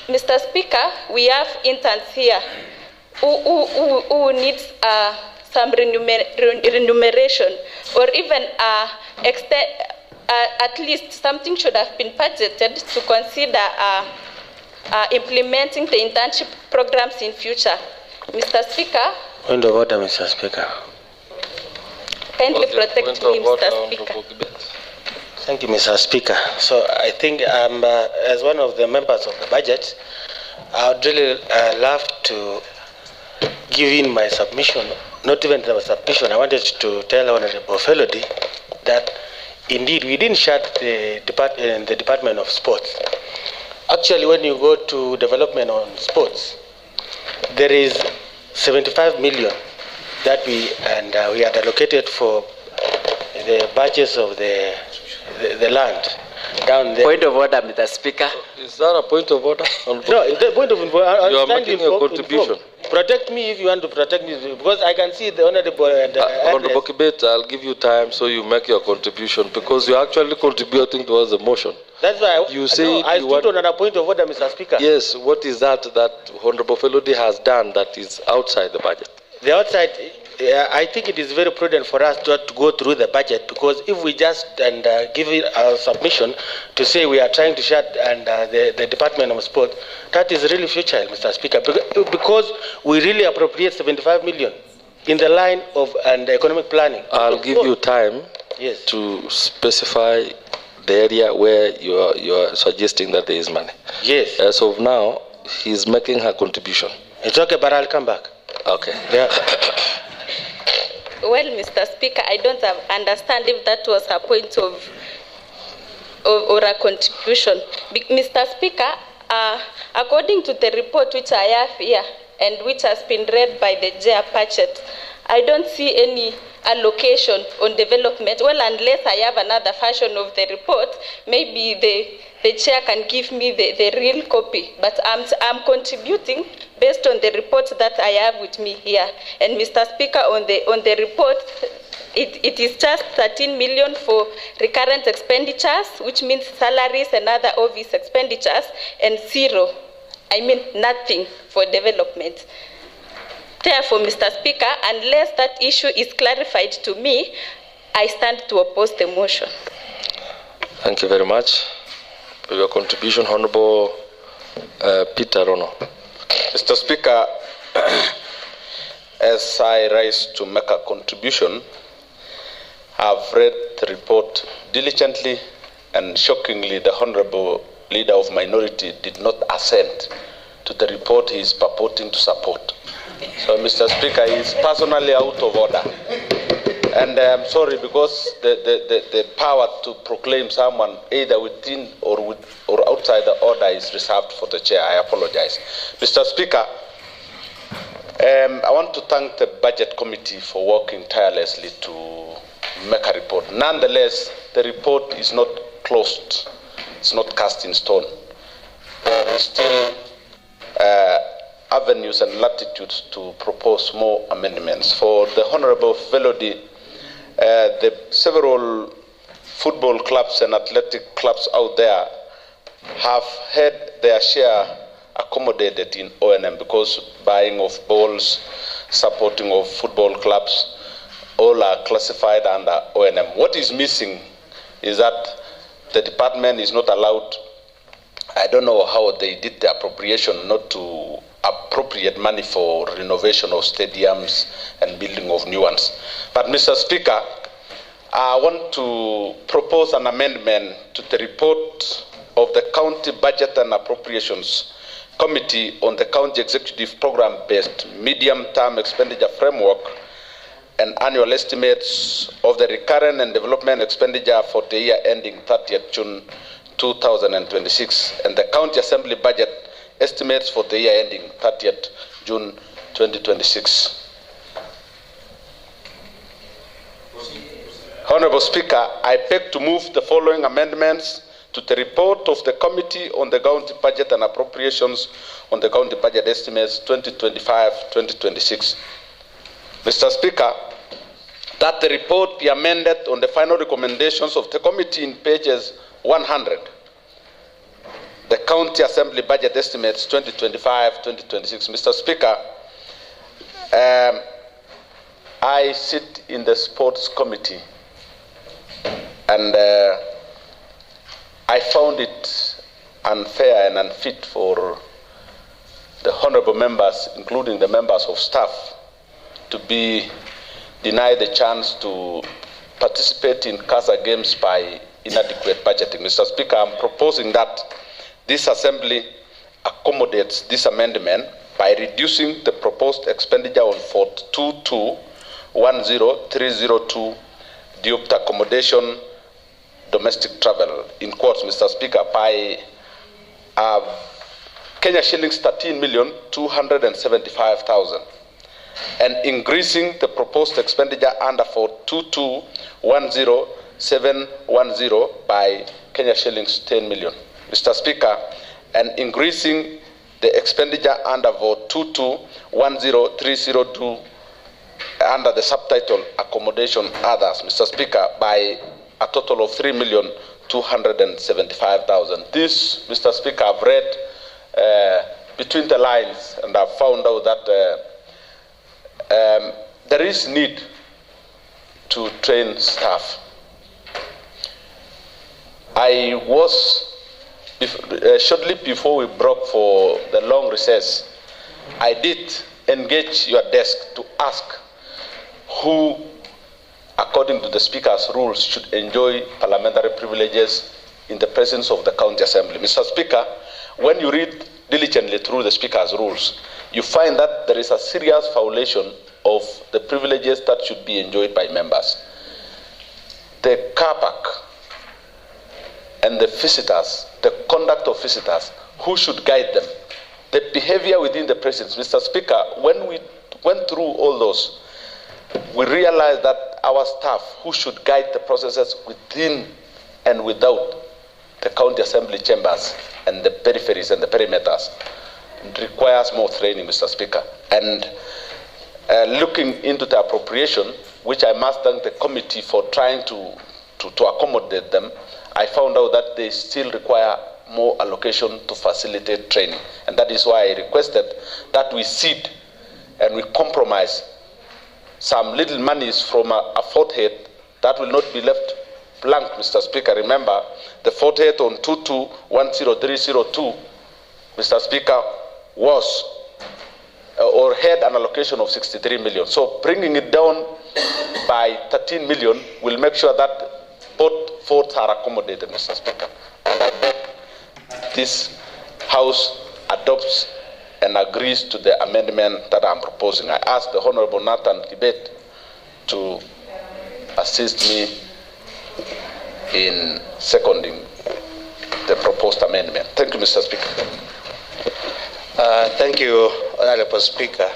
Mr. Speaker, we have interns here who needs some remuneration, or even at least something should have been budgeted to consider implementing the internship programs in future. Mr. Speaker. Point of order, Mr. Speaker. Kindly protect me, Mr. Speaker. Thank you, Mr. Speaker. So I think as one of the members of the budget, I would really love to give in my submission. Not even the submission, I wanted to tell Honorable Felody that indeed we didn't shut the Department of Sports. Actually, when you go to development on sports, there is 75 million that we had allocated for the budgets of the land down there. Point of order, Mr. Speaker. Is that a point of order? No, the point of order. You are making a contribution. Protect me if you want to protect me, because I can see the honorable and Honorable Kibet, I'll give you time so you make your contribution, because you're actually contributing towards the motion. That's why you say I stood on a point of order, Mr. Speaker. Yes, what is that Honorable Felody has done that is outside the budget? The outside, I think it is very prudent for us to go through the budget, because if we just give it our submission to say we are trying to shut the Department of Sport, that is really futile, Mr. Speaker, because we really appropriate 75 million in the line of economic planning. I'll give you time to specify the area where you are suggesting that there is money. Yes. As of now, he's making her contribution. It's okay, but I'll come back. Okay. Yeah. Well, Mr. Speaker, I don't understand if that was a point of or a contribution. Mr. Speaker, according to the report which I have here and which has been read by the Chair Patchett, I don't see any allocation on development. Well, unless I have another version of the report, maybe the Chair can give me the real copy. But I'm contributing based on the report that I have with me here. And Mr. Speaker, on the report, it is just 13 million for recurrent expenditures, which means salaries and other obvious expenditures, and 0, I mean nothing for development. Therefore, Mr. Speaker, unless that issue is clarified to me, I stand to oppose the motion. Thank you very much for your contribution, Honorable Peter Rono. Mr. Speaker, as I rise to make a contribution, I've read the report diligently, and shockingly, the Honorable Leader of Minority did not assent to the report he is purporting to support. So, Mr. Speaker, he is personally out of order. And I'm sorry, because the power to proclaim someone either within or outside the order is reserved for the chair. I apologize. Mr. Speaker, I want to thank the Budget Committee for working tirelessly to make a report. Nonetheless, the report is not closed. It's not cast in stone. There is still avenues and latitudes to propose more amendments. For the Honorable Velody, the several football clubs and athletic clubs out there have had their share accommodated in O&M, because buying of balls, supporting of football clubs, all are classified under O&M. What is missing is that the department is not allowed, I don't know how they did the appropriation, not to appropriate money for renovation of stadiums and building of new ones. But Mr. Speaker, I want to propose an amendment to the report of the County Budget and Appropriations Committee on the County Executive Program-based Medium-Term Expenditure Framework and annual estimates of the recurrent and development expenditure for the year ending 30th June 2026 and the County Assembly budget estimates for the year ending 30th June 2026. Honorable Speaker, I beg to move the following amendments to the report of the Committee on the County Budget and Appropriations on the County Budget Estimates 2025-2026. Mr. Speaker, that the report be amended on the final recommendations of the committee in pages 100. The County Assembly Budget Estimates 2025-2026. Mr. Speaker, I sit in the Sports Committee, and I found it unfair and unfit for the honorable members, including the members of staff, to be denied the chance to participate in CASA games by inadequate budgeting. Mr. Speaker, I'm proposing that this Assembly accommodates this amendment by reducing the proposed expenditure on 422-10302 due to accommodation domestic travel, in quotes, Mr. Speaker, by Kenya shillings 13,275,000, and increasing the proposed expenditure under 422-10710 by Kenya shillings 10 million. Mr. Speaker, and increasing the expenditure under 422-10302 under the subtitle Accommodation Others, Mr. Speaker, by a total of 3,275,000. This, Mr. Speaker, I've read between the lines, and I've found out that there is need to train staff. I was, shortly before we broke for the long recess, I did engage your desk to ask who, according to the Speaker's rules, should enjoy parliamentary privileges in the presence of the County Assembly. Mr. Speaker, when you read diligently through the Speaker's rules, you find that there is a serious violation of the privileges that should be enjoyed by members. The car park and the visitors, the conduct of visitors, who should guide them, the behavior within the presence. Mr. Speaker, when we went through all those, we realized that our staff, who should guide the processes within and without the County Assembly chambers and the peripheries and the perimeters, requires more training, Mr. Speaker. And looking into the appropriation, which I must thank the committee for trying to accommodate them, I found out that they still require more allocation to facilitate training. And that is why I requested that we seed and we compromise some little monies from a fourth head, that will not be left blank, Mr. Speaker. Remember, the fourth head on 22-10302, Mr. Speaker, was or had an allocation of 63 million. So bringing it down by 13 million will make sure that both forts are accommodated, Mr. Speaker. This House adopts and agrees to the amendment that I'm proposing. I ask the Honorable Nathan Kibet to assist me in seconding the proposed amendment. Thank you, Mr. Speaker. Thank you, Honorable Speaker.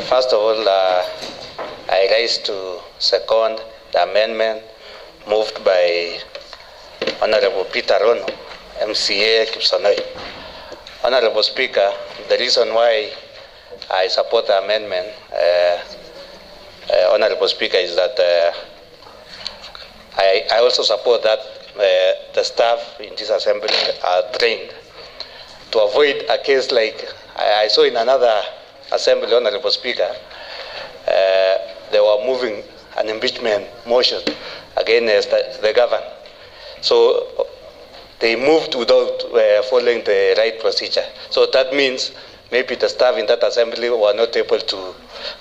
First of all, I rise to second the amendment moved by Honorable Peter Rono, MCA Kipsonoi. Honorable Speaker, the reason why I support the amendment, Honorable Speaker, is that I also support that the staff in this assembly are trained to avoid a case like I saw in another assembly, Honorable Speaker. They were moving an impeachment motion against the governor. So they moved without following the right procedure. So that means maybe the staff in that assembly were not able to,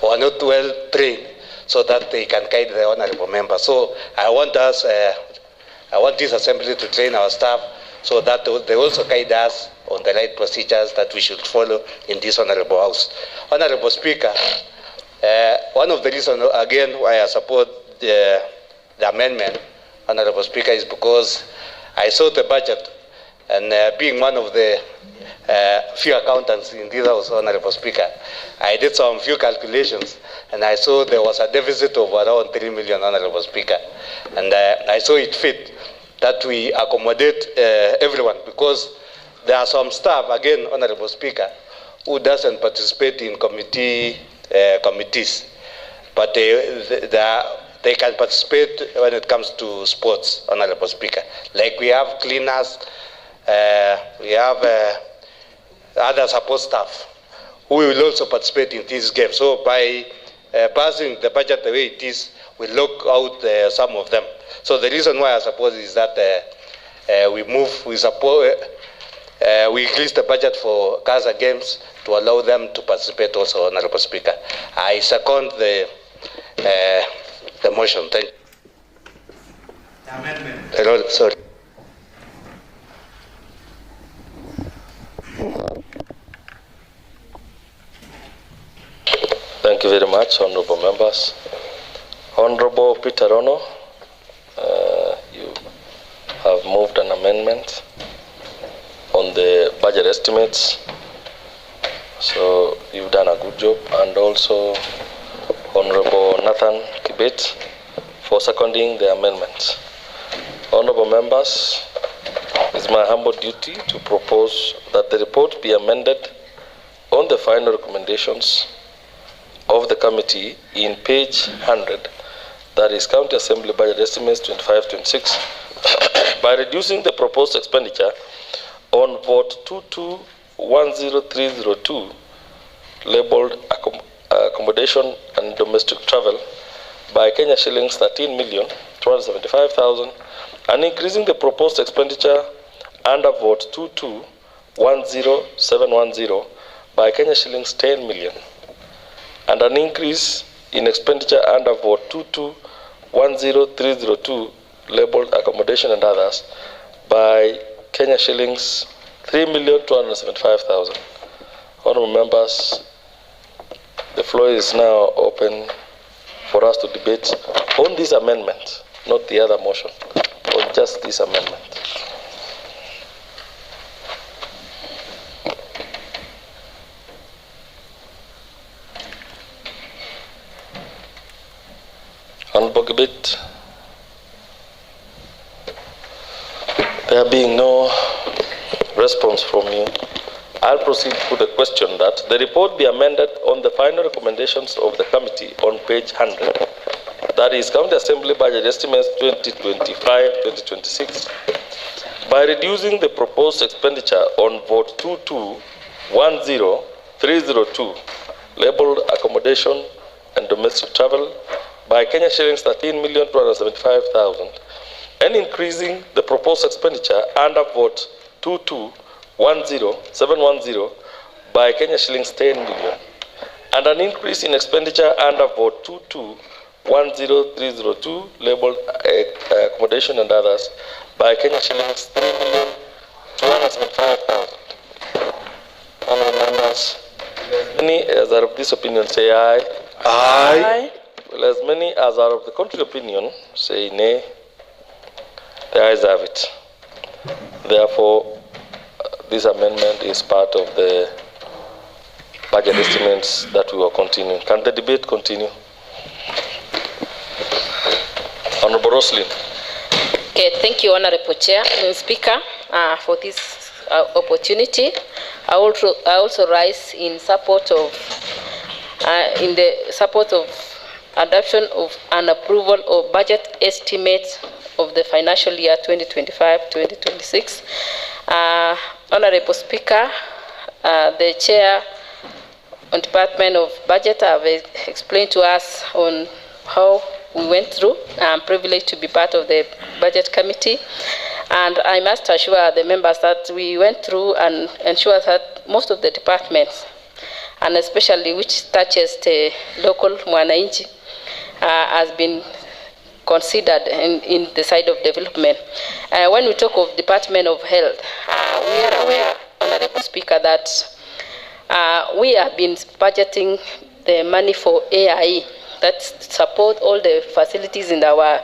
were not well trained so that they can guide the honorable member. So I want this assembly to train our staff so that they also guide us on the right procedures that we should follow in this honorable house. Honorable Speaker, one of the reasons again why I support the amendment, Honorable Speaker, is because I saw the budget, and being one of the few accountants in this house, Honorable Speaker, I did some few calculations, and I saw there was a deficit of around 3 million, Honorable Speaker. And I saw it fit that we accommodate everyone, because there are some staff, again, Honorable Speaker, who doesn't participate in committees, but they can participate when it comes to sports, Honorable Speaker. Like we have cleaners, we have other support staff who will also participate in this game. So by passing the budget the way it is, we lock out some of them. So the reason why I suppose is that we increase the budget for Gaza games to allow them to participate also, Honorable Speaker. I second the motion. Thank you. The amendment. Sorry. Thank you very much, honorable members. Honorable Peter Rono, you have moved an amendment on the budget estimates, so you've done a good job, and also Honorable Nathan Kibet for seconding the amendment. Honorable members, it's my humble duty to propose that the report be amended on the final recommendations of the committee in page 100, that is County Assembly Budget Estimates 25-26, by reducing the proposed expenditure on vote 22-10302, labeled accommodation and domestic travel, by Kenya shillings 13,275,000, and increasing the proposed expenditure under vote 22-10710 by Kenya shillings 10 million, and an increase in expenditure under vote 22-10302, labeled accommodation and others, by Kenya shillings 3,275,000. Honorable members, the floor is now open for us to debate on this amendment, not the other motion, on just this amendment. Honorable Kibet, there being no response from you, I'll proceed with the question that the report be amended on the final recommendations of the committee on page 100, that is County Assembly Budget Estimates 2025-2026, by reducing the proposed expenditure on vote 22-10302 labeled accommodation and domestic travel by Kenya shillings 13,275,000, and increasing the proposed expenditure under vote 2210710 by Kenya shillings 10 million, and an increase in expenditure under vote 2210302 labeled accommodation and others by Kenya shillings 3,275,000. Honourable members, as many as are of this opinion say aye. Aye. Well, as many as are of the contrary opinion say nay. The ayes have it. Therefore, this amendment is part of the budget estimates that we will continue. Can the debate continue? Honourable Roslin. Okay, thank you, Honourable Chair and Speaker, for this opportunity. I also rise in support of adoption of an approval of budget estimates of the financial year 2025-2026. Honourable Speaker, the Chair on Department of Budget have explained to us on how we went through. I'm privileged to be part of the Budget Committee, and I must assure the members that we went through and ensure that most of the departments, and especially which touches the local mwananchi, has been considered in the side of development. When we talk of Department of Health, we are aware, Honourable Speaker, that we have been budgeting the money for AIE that support all the facilities in our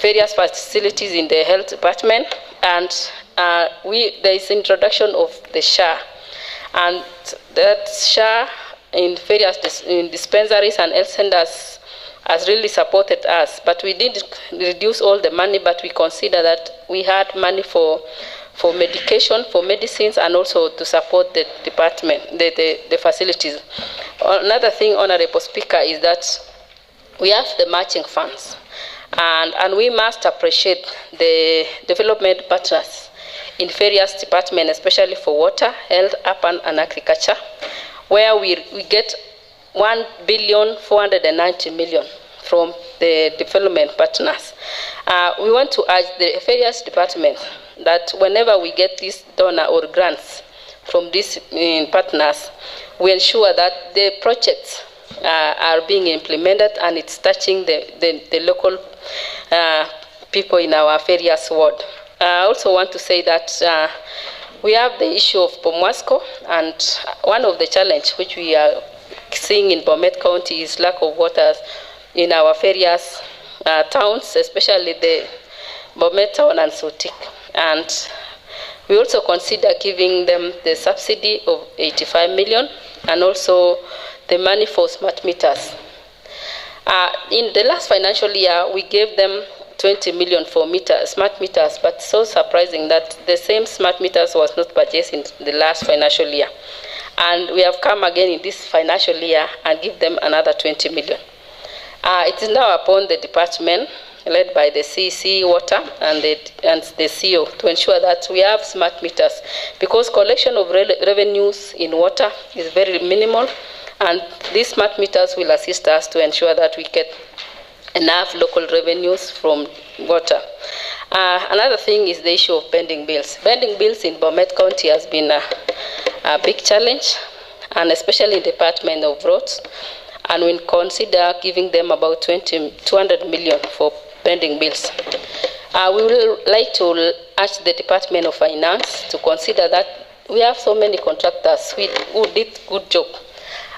various facilities in the health department, and there is introduction of the SHA, and that SHA in various dispensaries and health centers has really supported us, but we did reduce all the money, but we consider that we had money for medication, for medicines, and also to support the department, the facilities. Another thing, Honourable Speaker, is that we have the matching funds, and we must appreciate the development partners in various departments, especially for water, health, urban, and agriculture, where we get 1,490,000,000 from the development partners. We want to urge the various departments that whenever we get this donor or grants from these partners, we ensure that the projects are being implemented and it's touching the local people in our various ward. I also want to say that we have the issue of Pomwasco, and one of the challenges which we are seeing in Bomet County is lack of water in our various towns, especially the Bomet town and Sotik. And we also consider giving them the subsidy of 85 million and also the money for smart meters. In the last financial year, we gave them 20 million for smart meters, but so surprising that the same smart meters was not purchased in the last financial year. And we have come again in this financial year and give them another 20 million. It is now upon the department led by the CC Water and the CEO to ensure that we have smart meters, because collection of revenues in water is very minimal, and these smart meters will assist us to ensure that we get enough local revenues from water. Another thing is the issue of pending bills. Pending bills in Bomet County has been a big challenge, and especially in the Department of Roads, and we consider giving them about 200 million for pending bills. We will like to urge the Department of Finance to consider that we have so many contractors who did good job,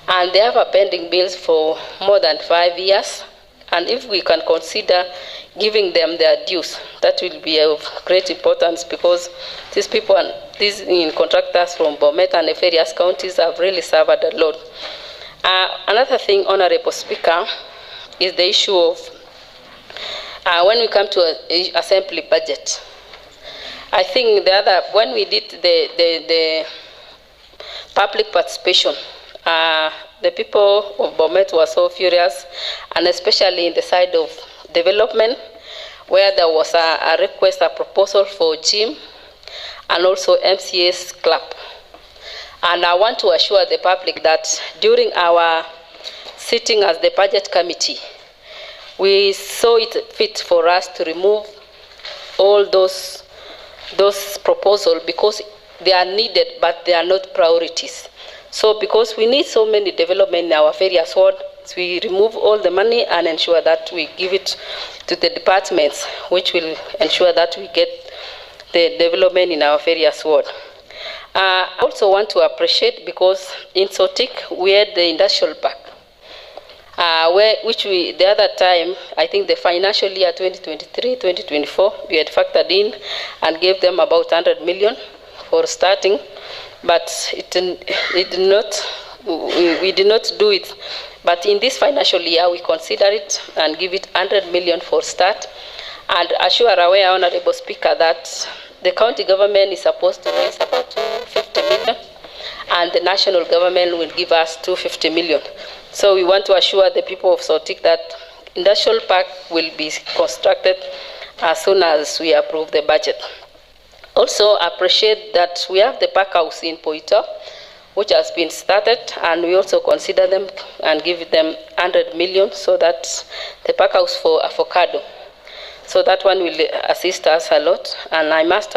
and they have a pending bills for more than 5 years. And if we can consider giving them their dues, that will be of great importance, because these people and these contractors from Bomet and the various counties have really suffered a lot. Another thing, Honourable Speaker, is the issue of when we come to assembly budget. I think when we did the public participation, the people of Bomet were so furious, and especially in the side of development, where there was a request, a proposal for gym, and also MCA's club. And I want to assure the public that during our sitting as the budget committee, we saw it fit for us to remove all those proposals because they are needed, but they are not priorities. So because we need so many development in our various wards, we remove all the money and ensure that we give it to the departments, which will ensure that we get the development in our various wards. I also want to appreciate because in Sotik we had the industrial park, the other time, I think the financial year 2023-2024, we had factored in and gave them about 100 million for starting, but we did not do it. But in this financial year, we consider it and give it 100 million for start. And as you are aware, Honorable Speaker, that the county government is supposed to raise about 250 million, and the national government will give us 250 million. So we want to assure the people of Sotik that industrial park will be constructed as soon as we approve the budget. Also appreciate that we have the park house in Poito, which has been started, and we also consider them and give them 100 million so that the park house for avocado. So that one will assist us a lot. And I must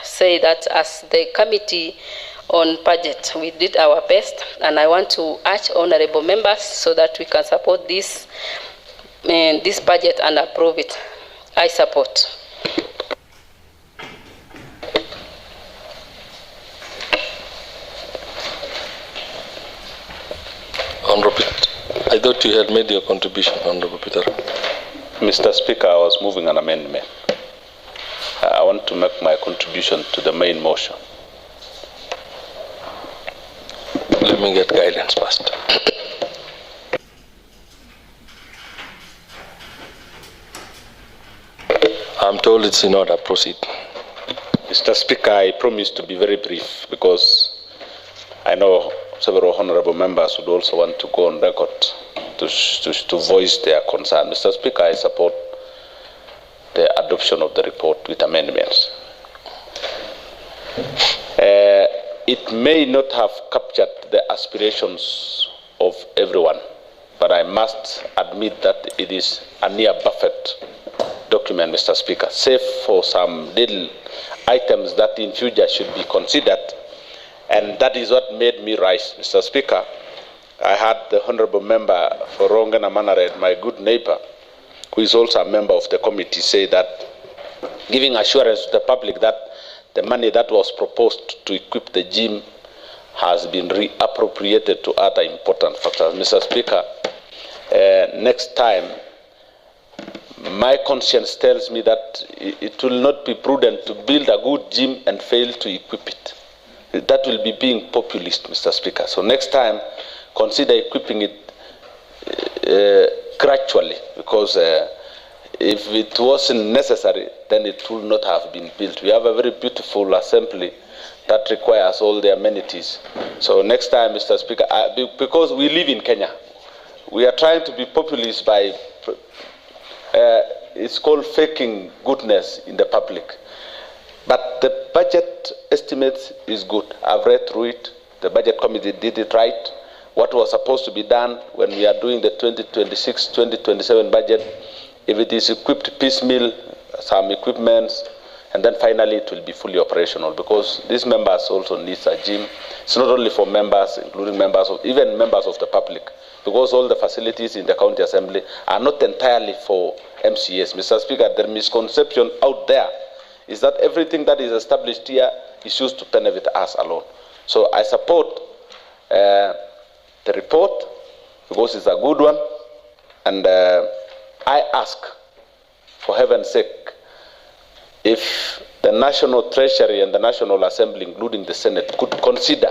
say that as the committee on budget, we did our best, and I want to urge honorable members so that we can support this budget and approve it. I support. Honorable, I thought you had made your contribution, Honorable Peter. Mr. Speaker, I was moving an amendment. I want to make my contribution to the main motion. Let me get guidance first. I'm told it's in order. Proceed. Mr. Speaker, I promise to be very brief because I know several honorable members would also want to go on record to voice their concern. Mr. Speaker, I support the adoption of the report with amendments. It may not have captured the aspirations of everyone, but I must admit that it is a near perfect document, Mr. Speaker, save for some little items that in future should be considered, and that is what made me rise, Mr. Speaker. I had the honorable member for Rongana Manared, my good neighbor, who is also a member of the committee, say that, giving assurance to the public that the money that was proposed to equip the gym has been reappropriated to other important factors. Mr. Speaker, next time, my conscience tells me that it will not be prudent to build a good gym and fail to equip it. That will be being populist, Mr. Speaker. So next time, consider equipping it gradually, because if it wasn't necessary, then it would not have been built. We have a very beautiful assembly that requires all the amenities. So next time, Mr. Speaker, because we live in Kenya, we are trying to be populist by, it's called faking goodness in the public. But the budget estimate is good. I've read through it. The budget committee did it right. What was supposed to be done when we are doing the 2026-2027 budget, if it is equipped piecemeal, some equipments, and then finally it will be fully operational, because these members also need a gym. It's not only for members, including members of, even members of the public, because all the facilities in the county assembly are not entirely for MCAs. Mr. Speaker, the misconception out there is that everything that is established here is used to benefit us alone. So I support the report because it's a good one, and I ask, for heaven's sake, if the National Treasury and the National Assembly, including the Senate, could consider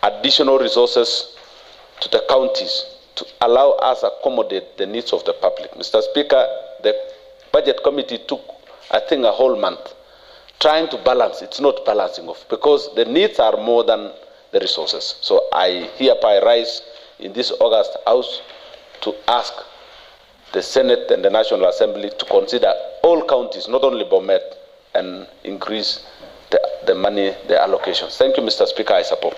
additional resources to the counties to allow us accommodate the needs of the public. Mr. Speaker, the Budget Committee took, I think, a whole month trying to balance. It's not balancing off, because the needs are more than the resources. So I hereby rise in this August House to ask the Senate and the National Assembly to consider all counties, not only Bomet, and increase the money, the allocations. Thank you, Mr. Speaker. I support.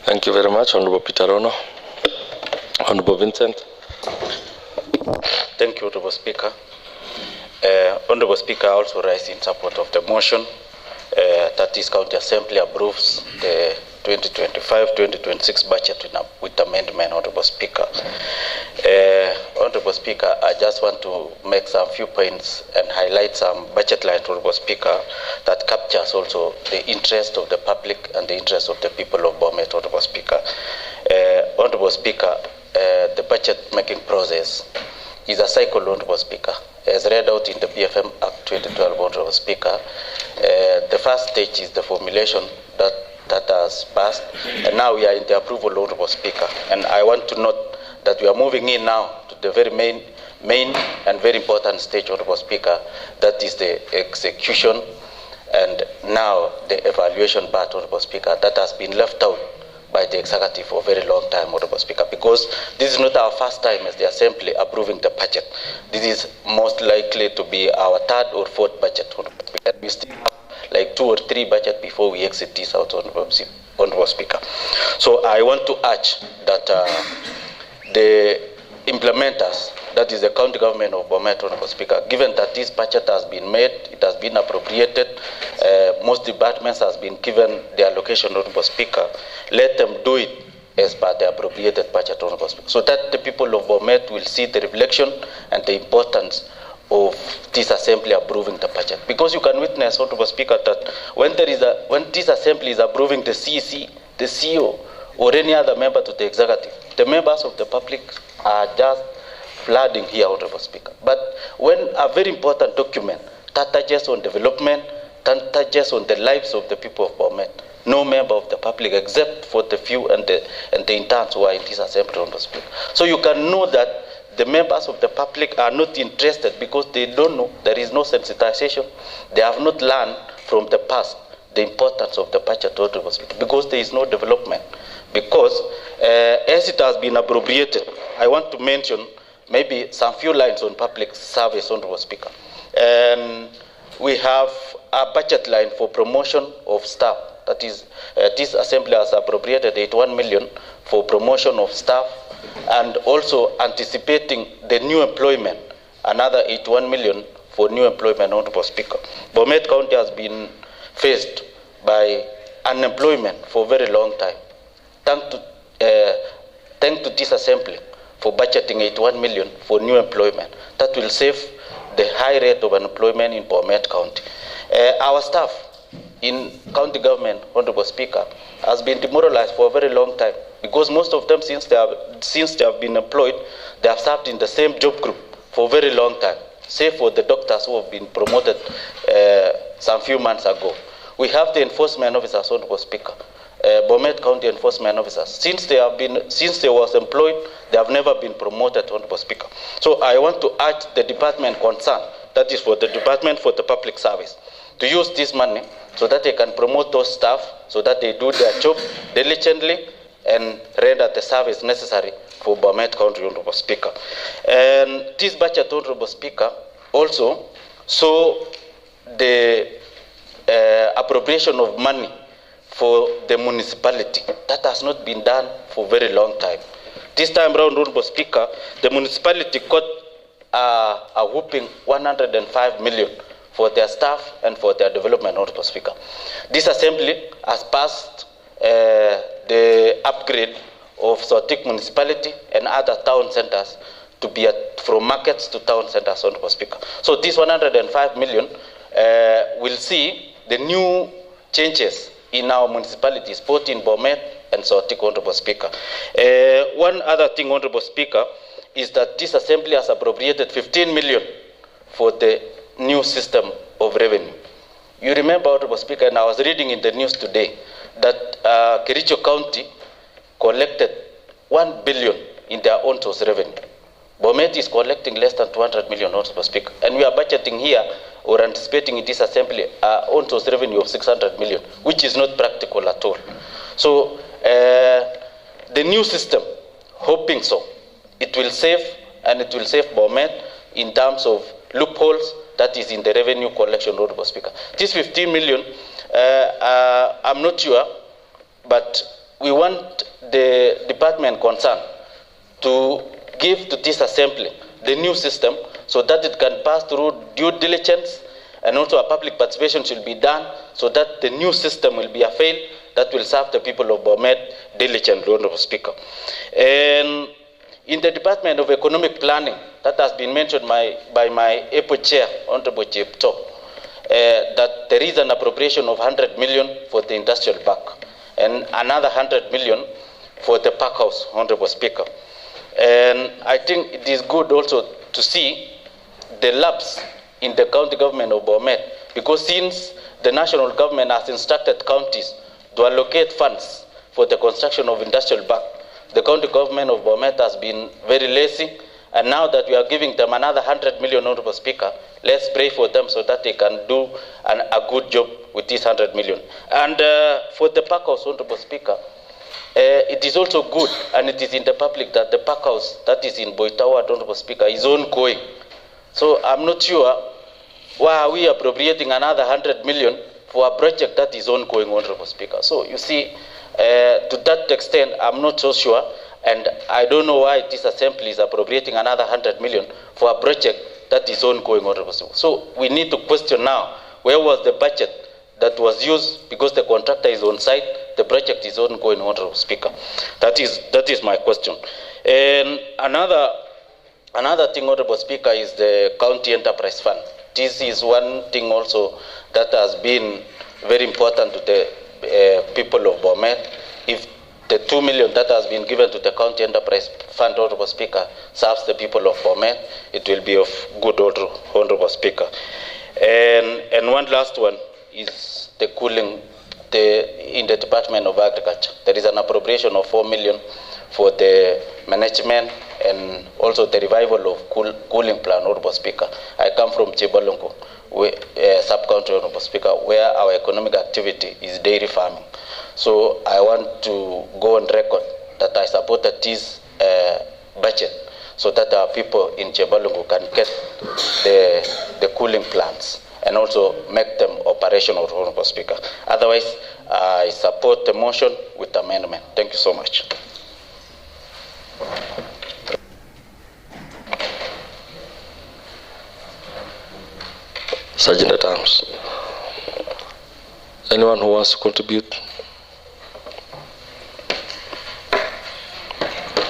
Thank you very much, Honorable Peter Rono. Honorable Vincent. Thank you, Honorable Speaker. Honorable Speaker, I also rise in support of the motion that this County Assembly approves the 2025-2026 budget with amendment, Honorable Speaker. Honorable Speaker, I just want to make some few points and highlight some budget lines, Honorable Speaker, that captures also the interest of the public and the interest of the people of Bomet, Honorable Speaker. Honorable Speaker, the budget making process is a cycle, Honorable Speaker. As read out in the BFM Act 2012, Honorable Speaker, the first stage is the formulation that has passed, and now we are in the approval, Honorable Speaker. And I want to note that we are moving in now to the very main and very important stage, Honorable Speaker, that is the execution and now the evaluation part, Honorable Speaker, that has been left out by the executive for a very long time, Honorable Speaker, because this is not our first time as the Assembly approving the budget. This is most likely to be our third or fourth budget, Honorable Speaker. We still have like 2 or 3 budgets before we exit this out, Honorable Speaker. So I want to urge that the implementers, that is the county government of Bomet, Honorable Speaker, given that this budget has been made, it has been appropriated, most departments has been given the allocation, Honorable Speaker, let them do it as per the appropriated budget, Honorable Speaker, so that the people of Bomet will see the reflection and the importance of this Assembly approving the budget. Because you can witness, Honorable Speaker, that when this Assembly is approving the CEC, the CEO, or any other member to the executive, the members of the public are just flooding here, Honorable Speaker. But when a very important document that touches on development, that touches on the lives of the people of Bomet, no member of the public, except for the few and the interns who are in this Assembly, Honorable Speaker. So you can know that the members of the public are not interested because they don't know, there is no sensitization. They have not learned from the past the importance of the budget, Honorable Speaker, because there is no development. Because as it has been appropriated, I want to mention maybe some few lines on public service, Honorable Speaker. And we have a budget line for promotion of staff. That is, this Assembly has appropriated 81 million for promotion of staff, and also anticipating the new employment, another 81 million for new employment, Honorable Speaker. Bomet County has been faced by unemployment for a very long time. Thanks to this Assembly for budgeting 81 million for new employment. That will save the high rate of unemployment in Bomet County. Our staff in county government, Honorable Speaker, has been demoralized for a very long time, because most of them, since they have been employed, they have served in the same job group for a very long time, save for the doctors who have been promoted some few months ago. We have the enforcement officers, Honorable Speaker, Bomet County enforcement officers. Since they was employed, they have never been promoted, Honorable Speaker. So I want to urge the department concerned, that is for the Department for the Public Service, to use this money so that they can promote those staff, so that they do their job diligently and render the service necessary for Bomet County, Honorable Speaker. And this budget, Honorable Speaker, also saw the appropriation of money for the municipality. That has not been done for a very long time. This time around, Honorable Speaker, the municipality got a whooping 105 million for their staff and for their development, Honorable Speaker. This Assembly has passed the upgrade of Sotik municipality and other town centers to be from markets to town centers, Honorable Speaker. So this 105 million will see the new changes in our municipalities, both in Bomet and Sotik, Honorable Speaker. One other thing, Honorable Speaker, is that this Assembly has appropriated 15 million for the new system of revenue. You remember, Honorable Speaker, and I was reading in the news today that Kericho County collected 1 billion in their own source revenue. Bomet is collecting less than 200 million, Honorable Speaker. And we are budgeting here, or anticipating in this Assembly, own source revenue of 600 million, which is not practical at all. So the new system, hoping so, it will save, and it will save Bomet in terms of loopholes that is in the revenue collection, Honorable Speaker. This 15 million, I'm not sure, but we want the department concerned to give to this assembly the new system so that it can pass through due diligence, and also a public participation should be done so that the new system will be a fail that will serve the people of Bomet diligently, Honorable Speaker. And in the Department of Economic Planning, that has been mentioned by my EPO chair, Honorable Chepto, that there is an appropriation of 100 million for the industrial park and another 100 million for the park house, Honorable Speaker. And I think it is good also to see the labs in the county government of Bomet, because since the national government has instructed counties to allocate funds for the construction of industrial park, the county government of Bomet has been very lazy, and now that we are giving them another 100 million, Honorable Speaker, let's pray for them so that they can do a good job with this 100 million. And for the park house, Honorable Speaker, it is also good, and it is in the public, that the park house that is in Boitawa, Honorable Speaker, is ongoing. So I'm not sure why are we appropriating another 100 million for a project that is ongoing, Honorable Speaker. So you see, to that extent, I'm not so sure, and I don't know why this assembly is appropriating another 100 million for a project that is ongoing, Honorable Speaker. So we need to question now, where was the budget that was used, because the contractor is on site, the project is ongoing, Honorable Speaker. That is my question. And another thing, Honorable Speaker, is the County Enterprise Fund. This is one thing also that has been very important to the people of Bomet. If the 2 million that has been given to the County Enterprise Fund, Honorable Speaker, serves the people of Bomet, it will be of good order, Honorable Speaker. And one last one is the cooling in the Department of Agriculture. There is an appropriation of 4 million for the management and also the revival of cooling plan, Honorable Speaker. I come from Chibalongo, sub-country, Honorable Speaker, where our economic activity is dairy farming. So I want to go on record that I supported this budget so that our people in Chibalongo can get the cooling plants and also make them operational, Honorable Speaker. Otherwise, I support the motion with amendment. Thank you so much. Sergeant at Arms. Anyone who wants to contribute?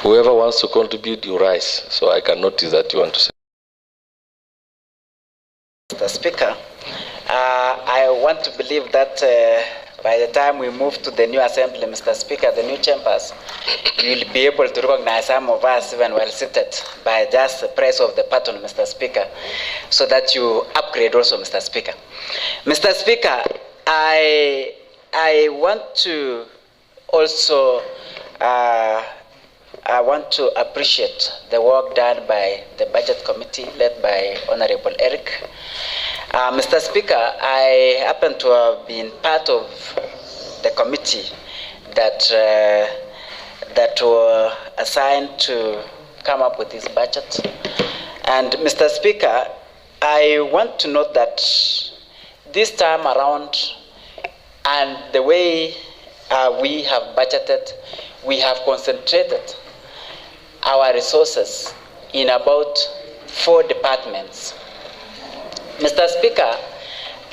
Whoever wants to contribute, you rise, so I can notice that you want to say. Mr. Speaker, I want to believe that by the time we move to the new assembly, Mr. Speaker, the new chambers, you will be able to recognize some of us even well seated by just the press of the button, Mr. Speaker, so that you upgrade also, Mr. Speaker. Mr. Speaker, I want to also I want to appreciate the work done by the Budget Committee led by Honorable Eric. Mr. Speaker, I happen to have been part of the committee that were assigned to come up with this budget. And Mr. Speaker, I want to note that this time around, and the way we have budgeted, we have concentrated our resources in about 4 departments. Mr. Speaker,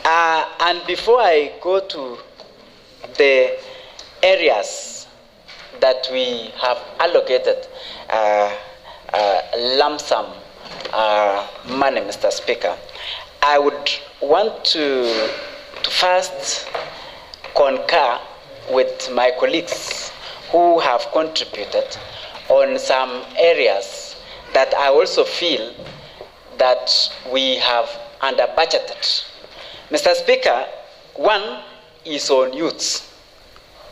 and before I go to the areas that we have allocated lump sum money, Mr. Speaker, I would want to first concur with my colleagues who have contributed on some areas that I also feel that we have under budgeted. Mr. Speaker, one is on youth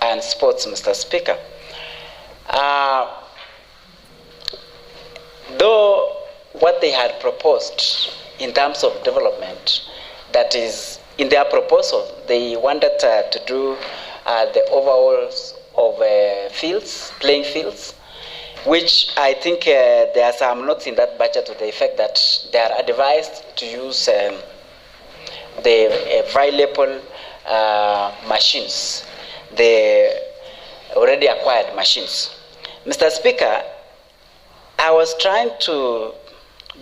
and sports, Mr. Speaker. Though what they had proposed in terms of development, that is, in their proposal, they wanted to do the overhauls of fields, playing fields, which I think there are some notes in that budget to the effect that they are advised to use the available machines, the already acquired machines. Mr. Speaker, I was trying to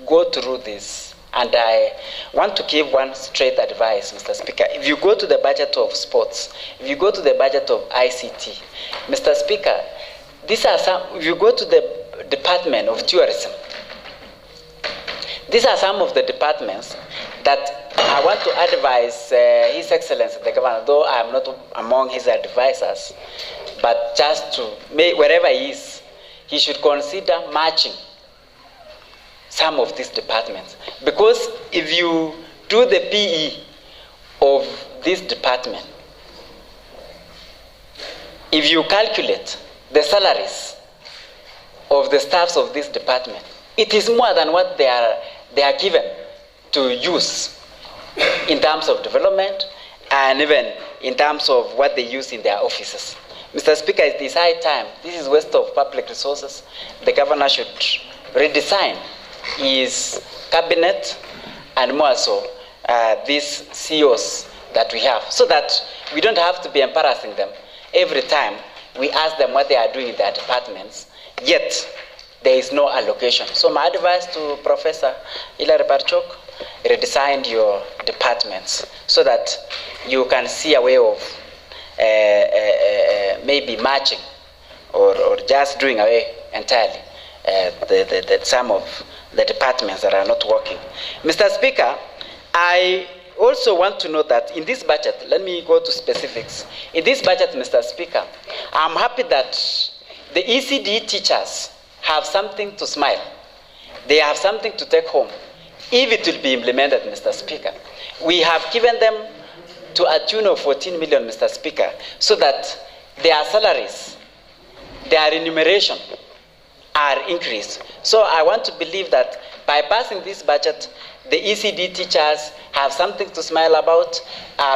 go through this, and I want to give one straight advice, Mr. Speaker. If you go to the budget of sports, if you go to the budget of ICT, Mr. Speaker, these are some, if you go to the Department of Tourism, these are some of the departments that I want to advise His Excellency the Governor, though I am not among his advisors, but just to, wherever he is, he should consider matching some of these departments. Because if you do the PE of this department, if you calculate the salaries of the staffs of this department, it is more than what they are given to use in terms of development and even in terms of what they use in their offices. Mr. Speaker, it is high time. This is waste of public resources. The governor should redesign his cabinet and more so these CEOs that we have, so that we don't have to be embarrassing them every time we ask them what they are doing in their departments, yet there is no allocation. So my advice to Professor Hilary Barchok, redesign your departments so that you can see a way of maybe matching or just doing away entirely some of the departments that are not working. Mr. Speaker, I also want to note that in this budget, let me go to specifics. In this budget, Mr. Speaker, I'm happy that the ECD teachers have something to smile. They have something to take home, if it will be implemented, Mr. Speaker. We have given them to a tune of 14 million, Mr. Speaker, so that their salaries, their remuneration are increased. So I want to believe that by passing this budget, the ECD teachers have something to smile about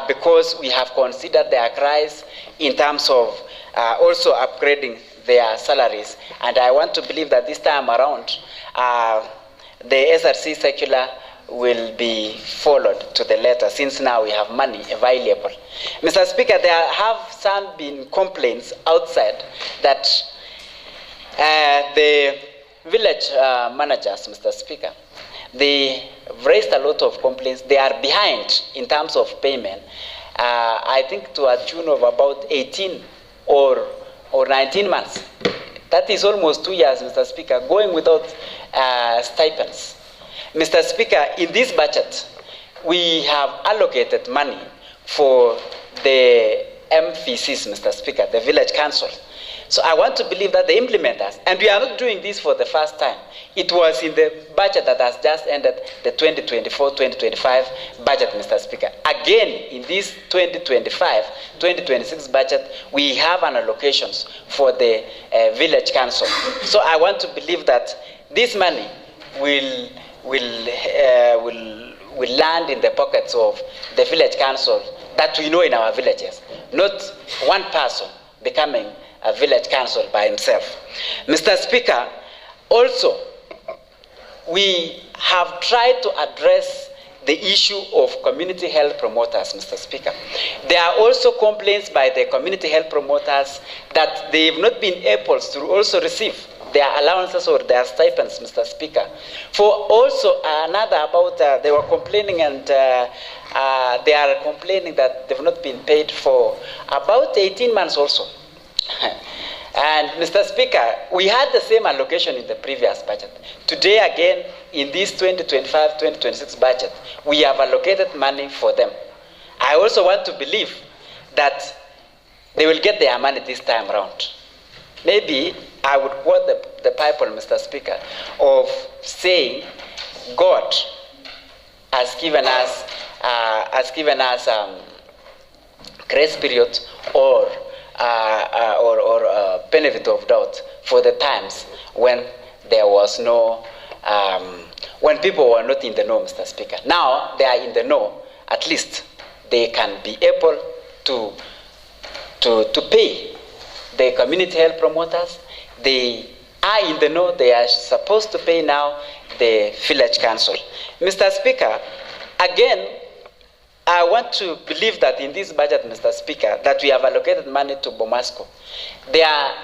because we have considered their cries in terms of also upgrading their salaries. And I want to believe that this time around, the SRC circular will be followed to the letter, since now we have money available. Mr. Speaker, there have been complaints outside that the village managers, Mr. Speaker, they raised a lot of complaints. They are behind in terms of payment. I think to a tune of about 18 or 19 months. That is almost 2 years, Mr. Speaker, going without stipends. Mr. Speaker, in this budget, we have allocated money for the MVCs, Mr. Speaker, the village council. So I want to believe that the implementers, and we are not doing this for the first time. It was in the budget that has just ended, the 2024-2025 budget, Mr. Speaker. Again, in this 2025-2026 budget, we have an allocations for the village council. So I want to believe that this money will land in the pockets of the village council that we know in our villages, not one person becoming a village council by himself. Mr. Speaker, also, we have tried to address the issue of community health promoters, Mr. Speaker. There are also complaints by the community health promoters that they have not been able to also receive their allowances or their stipends, Mr. Speaker. For also another about, they were complaining and they are complaining that they've not been paid for about 18 months also. And Mr. Speaker, we had the same allocation in the previous budget. Today again, in this 2025-2026 budget, we have allocated money for them. I also want to believe that they will get their money this time around. Maybe I would quote the Bible, Mr. Speaker, of saying, God has given us grace period or benefit of doubt for the times when there was no, when people were not in the know, Mr. Speaker. Now they are in the know. At least they can be able to pay the community health promoters. They are in the know. They are supposed to pay now the village council. Mr. Speaker, again, I want to believe that in this budget, Mr. Speaker, that we have allocated money to Bomasco. There are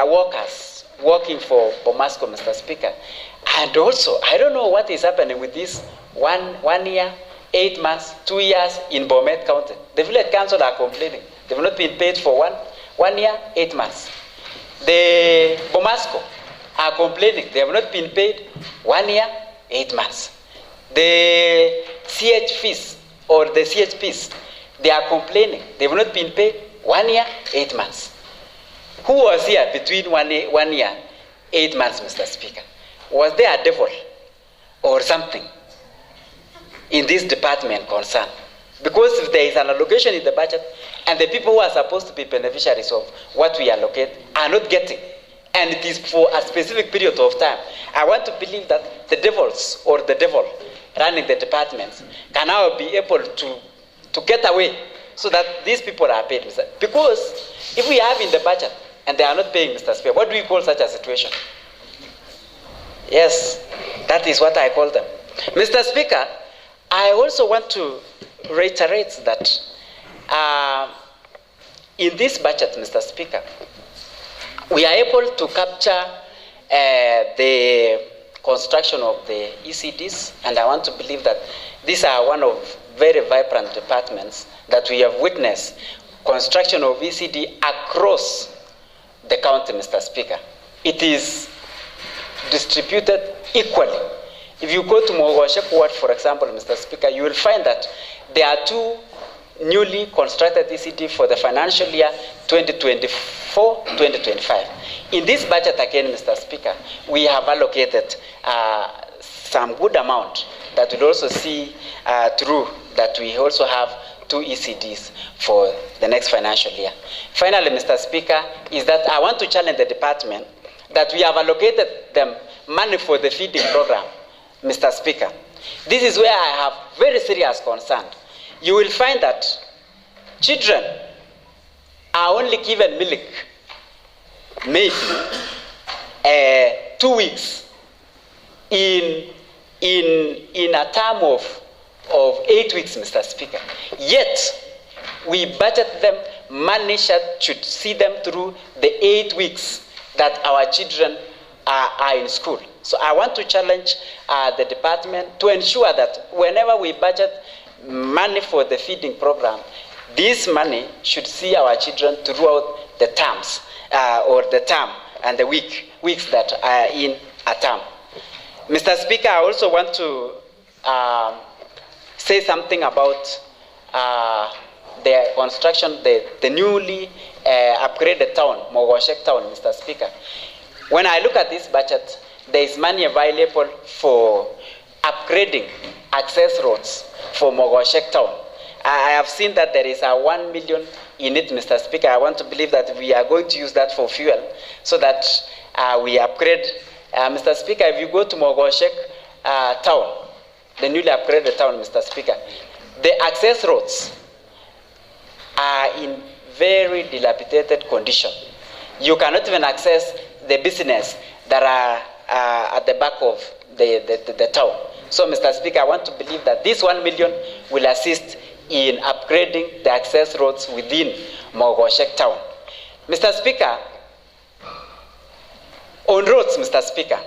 workers working for Bomasco, Mr. Speaker. And also, I don't know what is happening with this 1 year, 8 months, 2 years in Bomet County. The village council are complaining. They have not been paid for one year, 8 months. The Bomasco are complaining. They have not been paid 1 year, 8 months. The CHPs or the CHPs, they are complaining. They have not been paid 1 year, 8 months. Who was here between 1 year, 8 months, Mr. Speaker? Was there a devil or something in this department concerned? Because if there is an allocation in the budget and the people who are supposed to be beneficiaries of what we allocate are not getting, and it is for a specific period of time, I want to believe that the devils or the devil running the departments can now be able to get away so that these people are paid. Because if we have in the budget and they are not paying, Mr. Speaker, what do we call such a situation? Yes, that is what I call them. Mr. Speaker, I also want to reiterate that in this budget, Mr. Speaker, we are able to capture the construction of the ECDs, and I want to believe that these are one of very vibrant departments that we have witnessed construction of ECD across the county, Mr. Speaker. It is distributed equally. If you go to Mogoshek Ward, for example, Mr. Speaker, you will find that there are 2 newly constructed ECD for the financial year 2024-2025. In this budget again, Mr. Speaker, we have allocated some good amount that will also see through that we also have 2 ECDs for the next financial year. Finally, Mr. Speaker, is that I want to challenge the department that we have allocated them money for the feeding program, Mr. Speaker. This is where I have very serious concern. You will find that children are only given milk maybe 2 weeks in a term of 8 weeks, Mr. Speaker. Yet, we budget them money should see them through the 8 weeks that our children are in school. So I want to challenge the department to ensure that whenever we budget money for the feeding program, this money should see our children throughout the terms or the term and the weeks that are in a term. Mr. Speaker, I also want to say something about the construction, the newly upgraded town, Mogoshek town, Mr. Speaker. When I look at this budget, there is money available for upgrading access roads for Mogoshek town. I have seen that there is a 1 million in it, Mr. Speaker. I want to believe that we are going to use that for fuel so that we upgrade. Mr. Speaker, if you go to Mogoshek town, the newly upgraded town, Mr. Speaker, the access roads are in very dilapidated condition. You cannot even access the business that are at the back of the town. So, Mr. Speaker, I want to believe that this 1 million will assist in upgrading the access roads within Mogoshek town. Mr. Speaker, on roads, Mr. Speaker,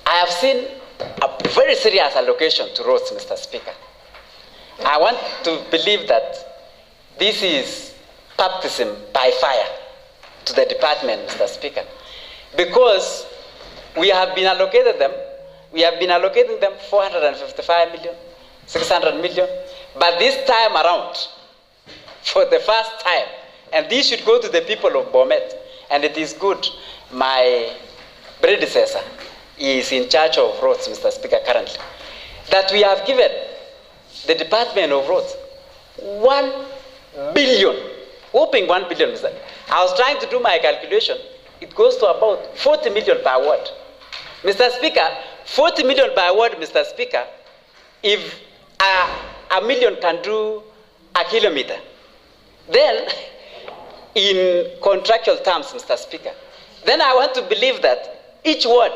I have seen a very serious allocation to roads, Mr. Speaker. I want to believe that this is baptism by fire to the department, Mr. Speaker, because we have been allocating them 455 million, 600 million, but this time around, for the first time, and this should go to the people of Bomet, and it is good, my predecessor is in charge of roads, Mr. Speaker, currently, that we have given the Department of Roads 1 billion, whopping 1 billion, Mr. I was trying to do my calculation. It goes to about 40 million per ward. Mr. Speaker, 40 million per ward, Mr. Speaker, if a million can do a kilometer, then in contractual terms, Mr. Speaker, then I want to believe that each ward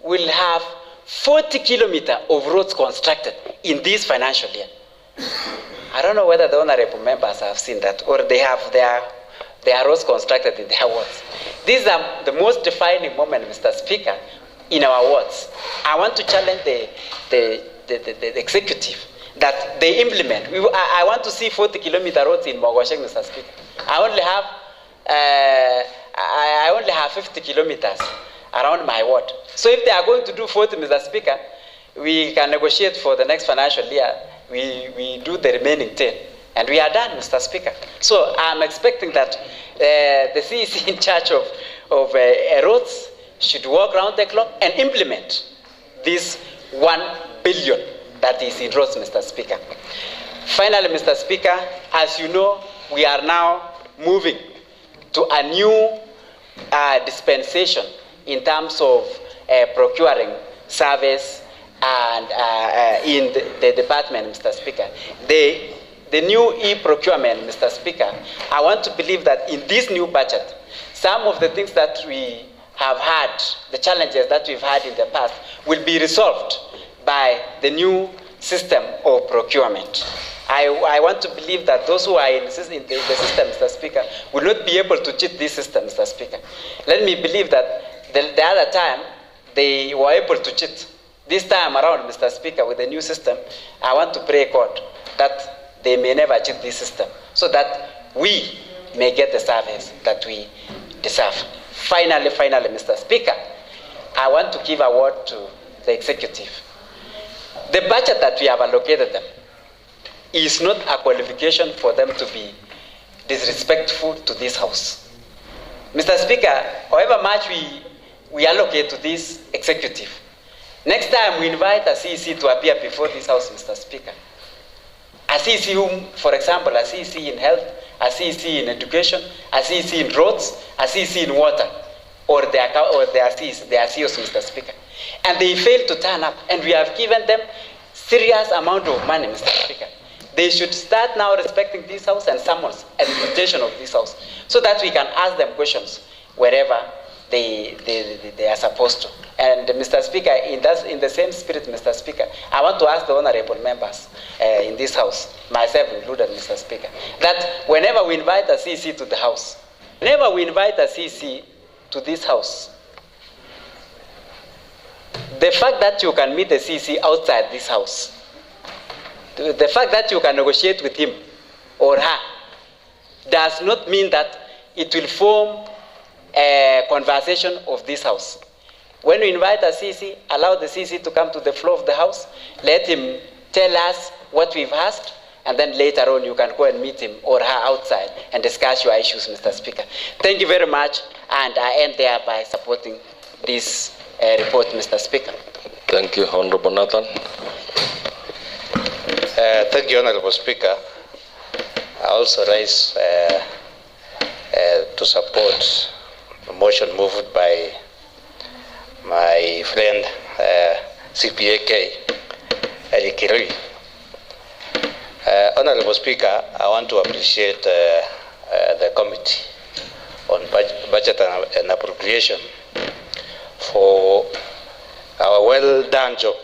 will have 40 kilometers of roads constructed in this financial year. I don't know whether the honorable members have seen that, or they have their roads constructed in their wards. These are the most defining moment, Mr. Speaker, in our wards. I want to challenge the executive that they implement. I want to see 40-kilometer roads in Mogoshek, Mr. Speaker. I only have 50 kilometers around my ward. So if they are going to do 40, Mr. Speaker, we can negotiate for the next financial year. We do the remaining 10. And we are done, Mr. Speaker. So I'm expecting that the CEC in charge of roads should work around the clock and implement this 1 billion that is in roads, Mr. Speaker. Finally, Mr. Speaker, as you know, we are now moving to a new dispensation in terms of procuring service and in the department, Mr. Speaker. The new e-procurement, Mr. Speaker, I want to believe that in this new budget, some of the things that we have had, the challenges that we've had in the past, will be resolved by the new system of procurement. I want to believe that those who are in the system, Mr. Speaker, will not be able to cheat this system, Mr. Speaker. Let me believe that the other time they were able to cheat. This time around, Mr. Speaker, with the new system, I want to pray God that they may never cheat this system, so that we may get the service that we deserve. Finally, Mr. Speaker, I want to give a word to the executive. The budget that we have allocated them is not a qualification for them to be disrespectful to this house. Mr. Speaker, however much we allocate to this executive, next time we invite a CEC to appear before this house, Mr. Speaker. A CEC whom, for example, a CEC in health, a CEC in education, a CEC in roads, a CEC in water, or their CEOs, Mr. Speaker. And they fail to turn up, and we have given them serious amount of money, Mr. Speaker. They should start now respecting this house and summons and invitation of this house, so that we can ask them questions wherever they are supposed to. And Mr. Speaker, in the same spirit, Mr. Speaker, I want to ask the honorable members in this house, myself included, Mr. Speaker, that whenever we invite a CEC to the house, whenever we invite a CEC to this house, the fact that you can meet the CEC outside this house, the fact that you can negotiate with him or her, does not mean that it will form a conversation of this house. When we invite a CEC, allow the CEC to come to the floor of the house, let him tell us what we've asked, and then later on you can go and meet him or her outside and discuss your issues, Mr. Speaker. Thank you very much, and I end there by supporting this report, Mr. Speaker. Thank you, Honorable Nathan. Thank you, Honorable Speaker. I also rise to support the motion moved by my friend CPAK Eli Kirui. Honorable Speaker, I want to appreciate the committee on budget and appropriation for our well done job.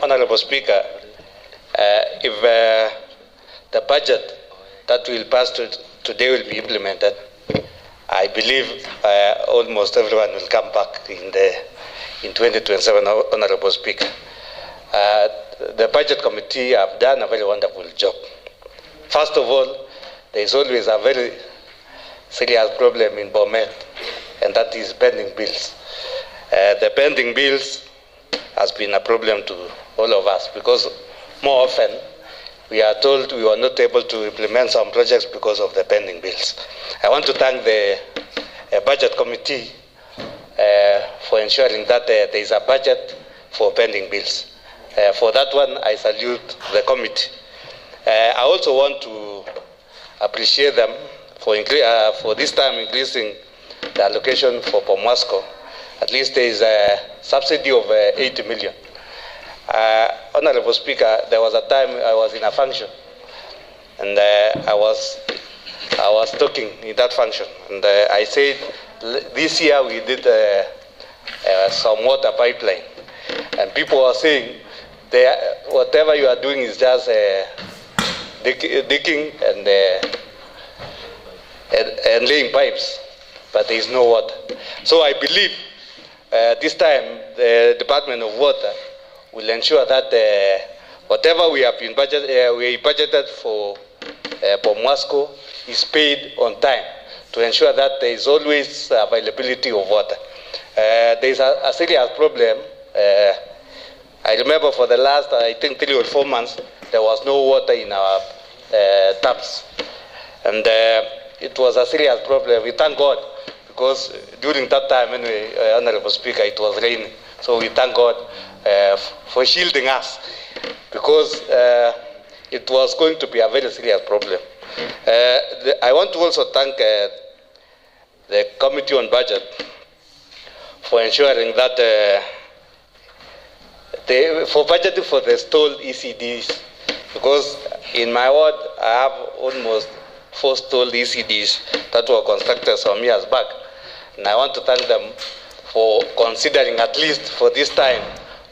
Honorable Speaker, if the budget that will pass today will be implemented, I believe almost everyone will come back in 2027, Honorable Speaker. The Budget Committee have done a very wonderful job. First of all, there is always a very serious problem in Bomet, and that is pending bills. The pending bills has been a problem to all of us, because more often we are told we were not able to implement some projects because of the pending bills. I want to thank the Budget Committee for ensuring that there is a budget for pending bills. For that one, I salute the committee. I also want to appreciate them for this time increasing the allocation for Pomasco. At least there is a subsidy of 80 million. Honorable Speaker, there was a time I was in a function, and I was talking in that function, and I said this year we did some water pipeline, And people are saying whatever you are doing is just digging and laying pipes, but there is no water. So I believe this time the Department of Water will ensure that whatever we have been budgeted for Moscow is paid on time to ensure that there is always availability of water. There is a serious problem. I remember for the last, I think, 3 or 4 months, there was no water in our taps. And it was a serious problem. We thank God, because during that time, anyway, Honorable Speaker, it was raining. So we thank God for shielding us, because it was going to be a very serious problem. I want to also thank the Committee on Budget for ensuring that for budgeting for the stalled ECDs, because in my ward I have almost 4 stalled ECDs that were constructed some years back, and I want to thank them for considering, at least for this time,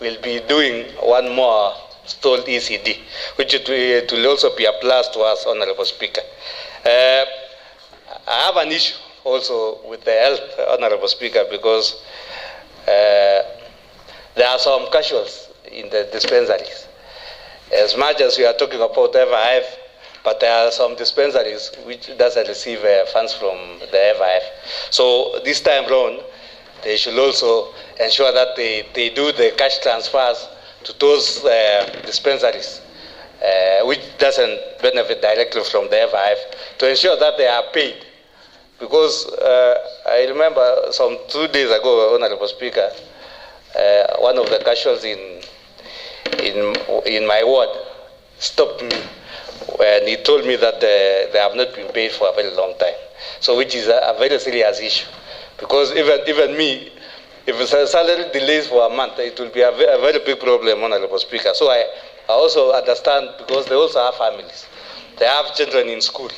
we'll be doing one more stalled ECD, which it will also be a plus to us, Honorable Speaker. I have an issue also with the health, Honorable Speaker, because there are some casuals in the dispensaries. As much as we are talking about FIF, but there are some dispensaries which doesn't receive funds from the FIF. So this time round, they should also ensure that they do the cash transfers to those dispensaries which doesn't benefit directly from the FIF, to ensure that they are paid. Because I remember some 2 days ago, Honorable Speaker, one of the casuals in my ward stopped me, and he told me that they have not been paid for a very long time. So, which is a very serious issue, because even me, if a salary delays for a month, it will be a very big problem, Honorable Speaker. So I also understand, because they also have families, they have children in school.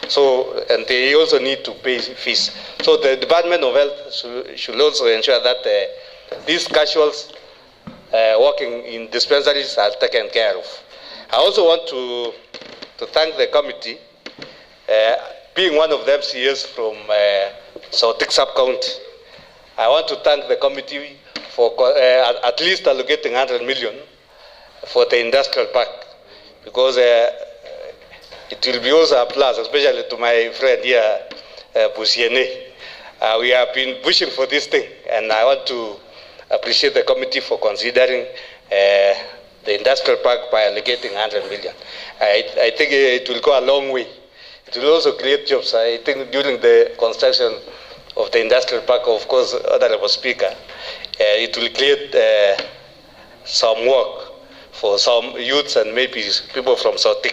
So, and they also need to pay fees. So the Department of Health should also ensure that these casuals working in dispensaries are taken care of. I also want to thank the committee, being one of the MCAs from South Sub-County. I want to thank the committee for at least allocating 100 million for the industrial park, because it will be also a plus, especially to my friend here, Busiene. We have been pushing for this thing, and I want to appreciate the committee for considering the industrial park by allocating 100 million. I think it will go a long way. It will also create jobs. I think during the construction of the industrial park, of course, Honorable Speaker, it will create some work for some youths and maybe people from South.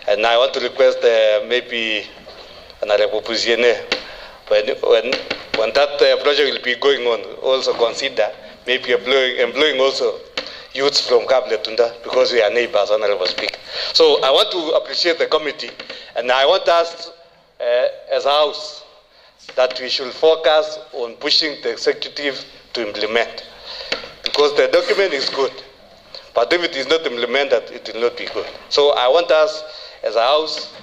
And I want to request maybe Honorable Puziene, when that project will be going on, also consider maybe employing also youths from Kabletunda, because we are neighbors, Honorable Speaker. So I want to appreciate the committee, and I want us as a house that we should focus on pushing the executive to implement, because the document is good, but if it is not implemented, it will not be good. So I want us as a house,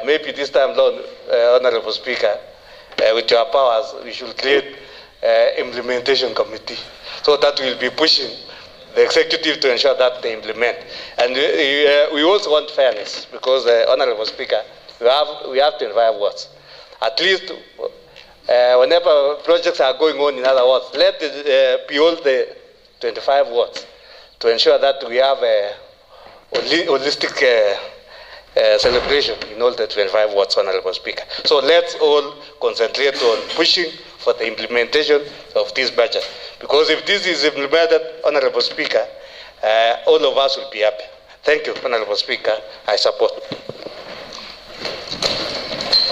maybe this time, Lord, Honorable Speaker, with your powers, we should create implementation committee, so that we'll be pushing the executive to ensure that they implement. And we also want fairness, because, Honorable Speaker, we have 25 wards. At least whenever projects are going on in other wards, let it be all the 25 wards, to ensure that we have a holistic celebration in all the 25 wards, Honorable Speaker. So let's all concentrate on pushing for the implementation of this budget, because if this is implemented, Honorable Speaker, all of us will be happy. Thank you, Honorable Speaker. I support.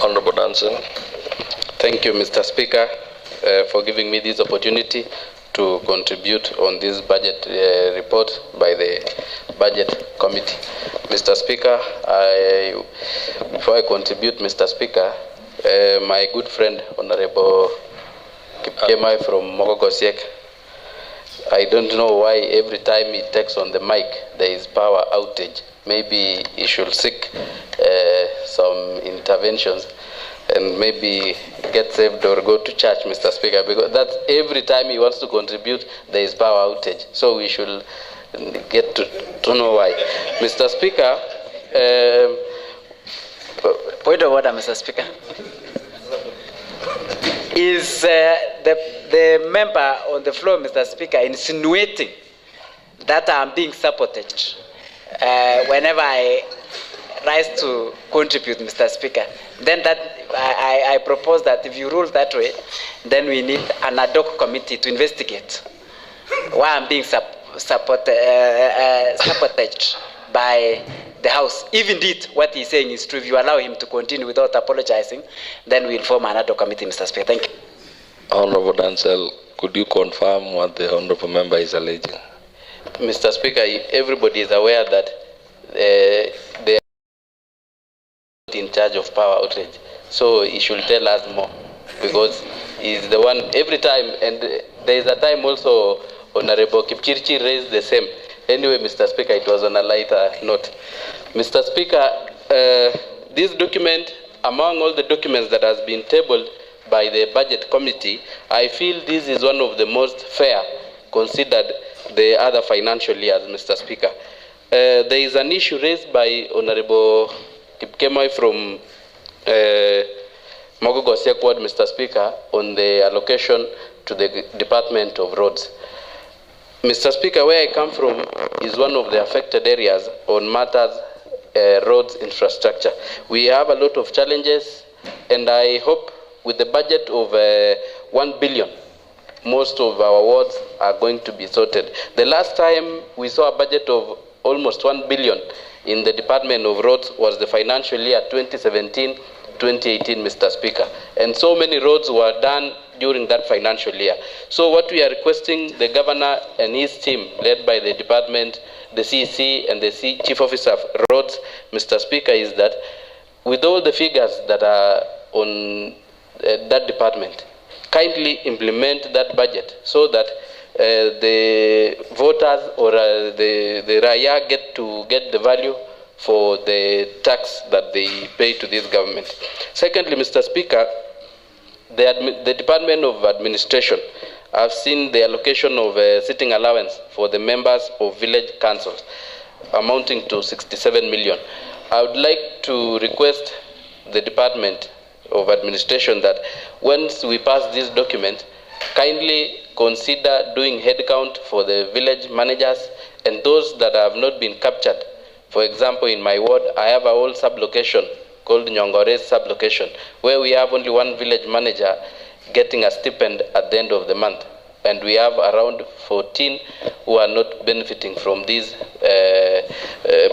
Honorable Danson. Thank you, Mr. Speaker, for giving me this opportunity to contribute on this budget report by the Budget Committee. Mr. Speaker, before I contribute, Mr. Speaker, my good friend, Honorable Kipkemai from Mogogosiek, I don't know why every time he takes on the mic there is power outage. Maybe he should seek some interventions and maybe get saved or go to church, Mr. Speaker, because that's every time he wants to contribute, there is power outage. So we should get to know why. Mr. Speaker, point of order, Mr. Speaker. Is the member on the floor, Mr. Speaker, insinuating that I'm being sabotaged whenever I rise to contribute, Mr. Speaker? Then that I propose that if you rule that way, then we need an ad hoc committee to investigate why I'm being sabotaged by the House. If indeed what he's saying is true, if you allow him to continue without apologizing, then we'll form an ad hoc committee, Mr. Speaker. Thank you. Honorable Dancel, could you confirm what the honorable member is alleging? Mr. Speaker, everybody is aware that they are in charge of power outage. So he should tell us more, because he's the one every time, and there is a time also Honorable Kipchirchir raised the same. Anyway, Mr. Speaker, it was on a lighter note. Mr. Speaker, this document, among all the documents that has been tabled by the Budget Committee, I feel this is one of the most fair, considered the other financial years, Mr. Speaker. There is an issue raised by Honorable Kipkemoi from Mogogo Sekwad, Mr. Speaker, on the allocation to the Department of Roads. Mr. Speaker, where I come from is one of the affected areas on matters roads infrastructure. We have a lot of challenges, and I hope with the budget of 1 billion, most of our wards are going to be sorted. The last time we saw a budget of almost 1 billion in the Department of Roads was the financial year 2017-2018, Mr. Speaker. And so many roads were done during that financial year. So what we are requesting the governor and his team, led by the department, the CEC and the Chief Officer of Roads, Mr. Speaker, is that with all the figures that are on that department, kindly implement that budget so that the voters or the Raya get the value for the tax that they pay to this government. Secondly, Mr. Speaker, the Department of Administration, I've seen the allocation of sitting allowance for the members of village councils amounting to 67 million. I would like to request the Department of Administration that once we pass this document, kindly consider doing head count for the village managers and those that have not been captured. For example, in my ward, I have a whole sub-location called Nyongores sub-location, where we have only one village manager getting a stipend at the end of the month. And we have around 14 who are not benefiting from this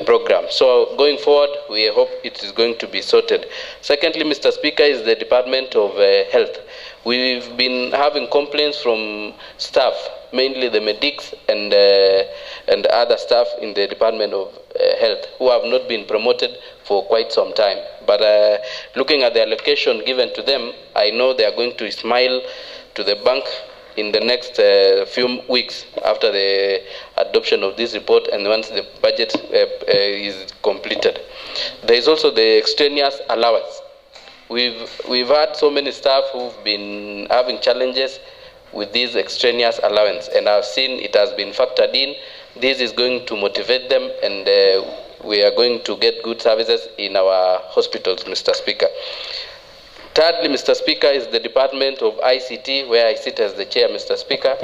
program. So going forward, we hope it is going to be sorted. Secondly, Mr. Speaker, is the Department of Health. We've been having complaints from staff, mainly the medics and other staff in the Department of Health, who have not been promoted for quite some time. But looking at the allocation given to them, I know they are going to smile to the bank in the next few weeks after the adoption of this report and once the budget is completed. There is also the extraneous allowance. We've had so many staff who've been having challenges with this extraneous allowance, and I've seen it has been factored in. This is going to motivate them, and we are going to get good services in our hospitals, Mr. Speaker. Thirdly, Mr. Speaker, is the Department of ICT, where I sit as the chair, Mr. Speaker.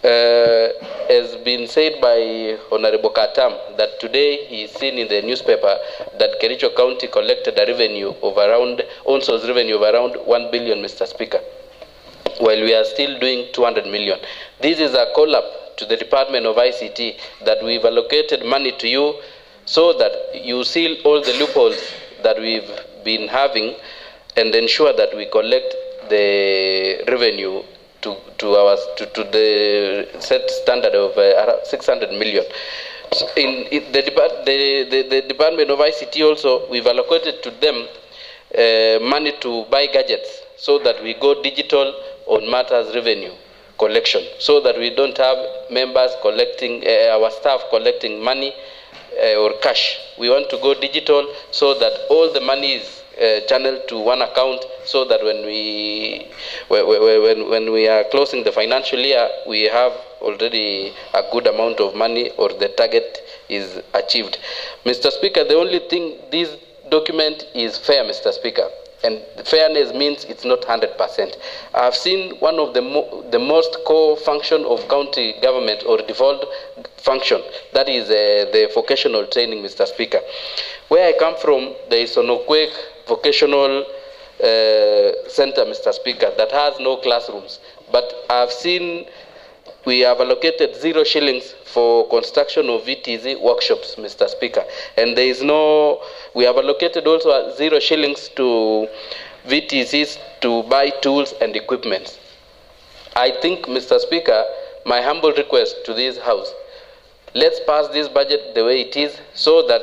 Has been said by Honorable Katam that today he is seen in the newspaper that Kericho County collected a revenue of around, ONSO's revenue of around 1 billion, Mr. Speaker, while we are still doing 200 million. This is a call-up to the Department of ICT that we've allocated money to you so that you seal all the loopholes that we've been having and ensure that we collect the revenue to the set standard of 600 million. So in the Department of ICT also, we've allocated to them money to buy gadgets so that we go digital on matters revenue. collection, so that we don't have members collecting, our staff collecting money or cash. We want to go digital so that all the money is channeled to one account, so that when we are closing the financial year, we have already a good amount of money, or the target is achieved. Mr. Speaker, the only thing, this document is fair, Mr. Speaker. And fairness means it's not 100%. I've seen one of the most core function of county government, or default function, that is the vocational training, Mr. Speaker. Where I come from, there is Onokwek Vocational Center, Mr. Speaker, that has no classrooms. But I've seen we have allocated 0 shillings for construction of VTZ workshops, Mr. Speaker. And there is no, we have allocated also 0 shillings to VTZs to buy tools and equipment. I think, Mr. Speaker, my humble request to this House, let's pass this budget the way it is, so that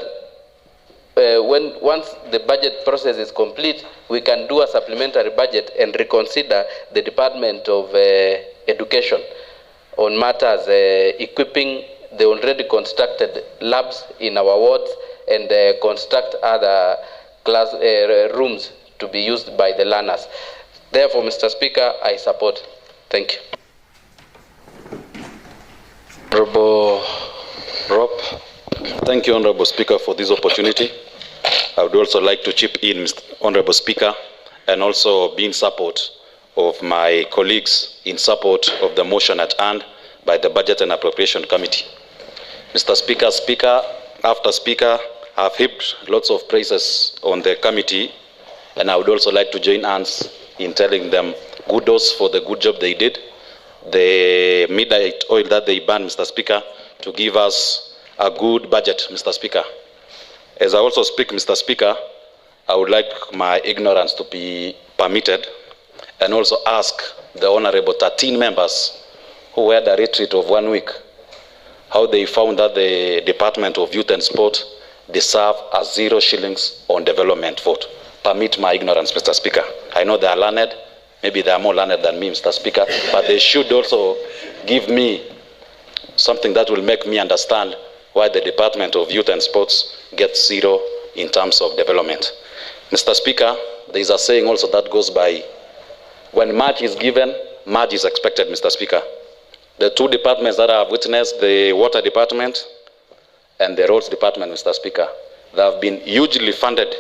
once the budget process is complete, we can do a supplementary budget and reconsider the Department of Education on matters equipping the already constructed labs in our wards, and construct other class rooms to be used by the learners. Therefore, Mr. Speaker, I support. Thank you. Honorable Rob. Thank you, Honorable Speaker, for this opportunity. I would also like to chip in, Mr. Honorable Speaker, and also be in support of my colleagues in support of the motion at hand by the Budget and Appropriation Committee. Mr. Speaker, Speaker after Speaker have heaped lots of praises on the committee, and I would also like to join hands in telling them kudos for the good job they did. The midnight oil that they burned, Mr. Speaker, to give us a good budget, Mr. Speaker. As I also speak, Mr. Speaker, I would like my ignorance to be permitted, and also ask the Honorable 13 members who had a retreat of 1 week, how they found that the Department of Youth and Sport deserve a 0 shillings on development vote. Permit my ignorance, Mr. Speaker. I know they are learned, maybe they are more learned than me, Mr. Speaker, but they should also give me something that will make me understand why the Department of Youth and Sports gets 0 in terms of development. Mr. Speaker, there is a saying also that goes by, when much is given, much is expected, Mr. Speaker. The 2 departments that I have witnessed, the Water Department and the Roads Department, Mr. Speaker, they have been hugely funded,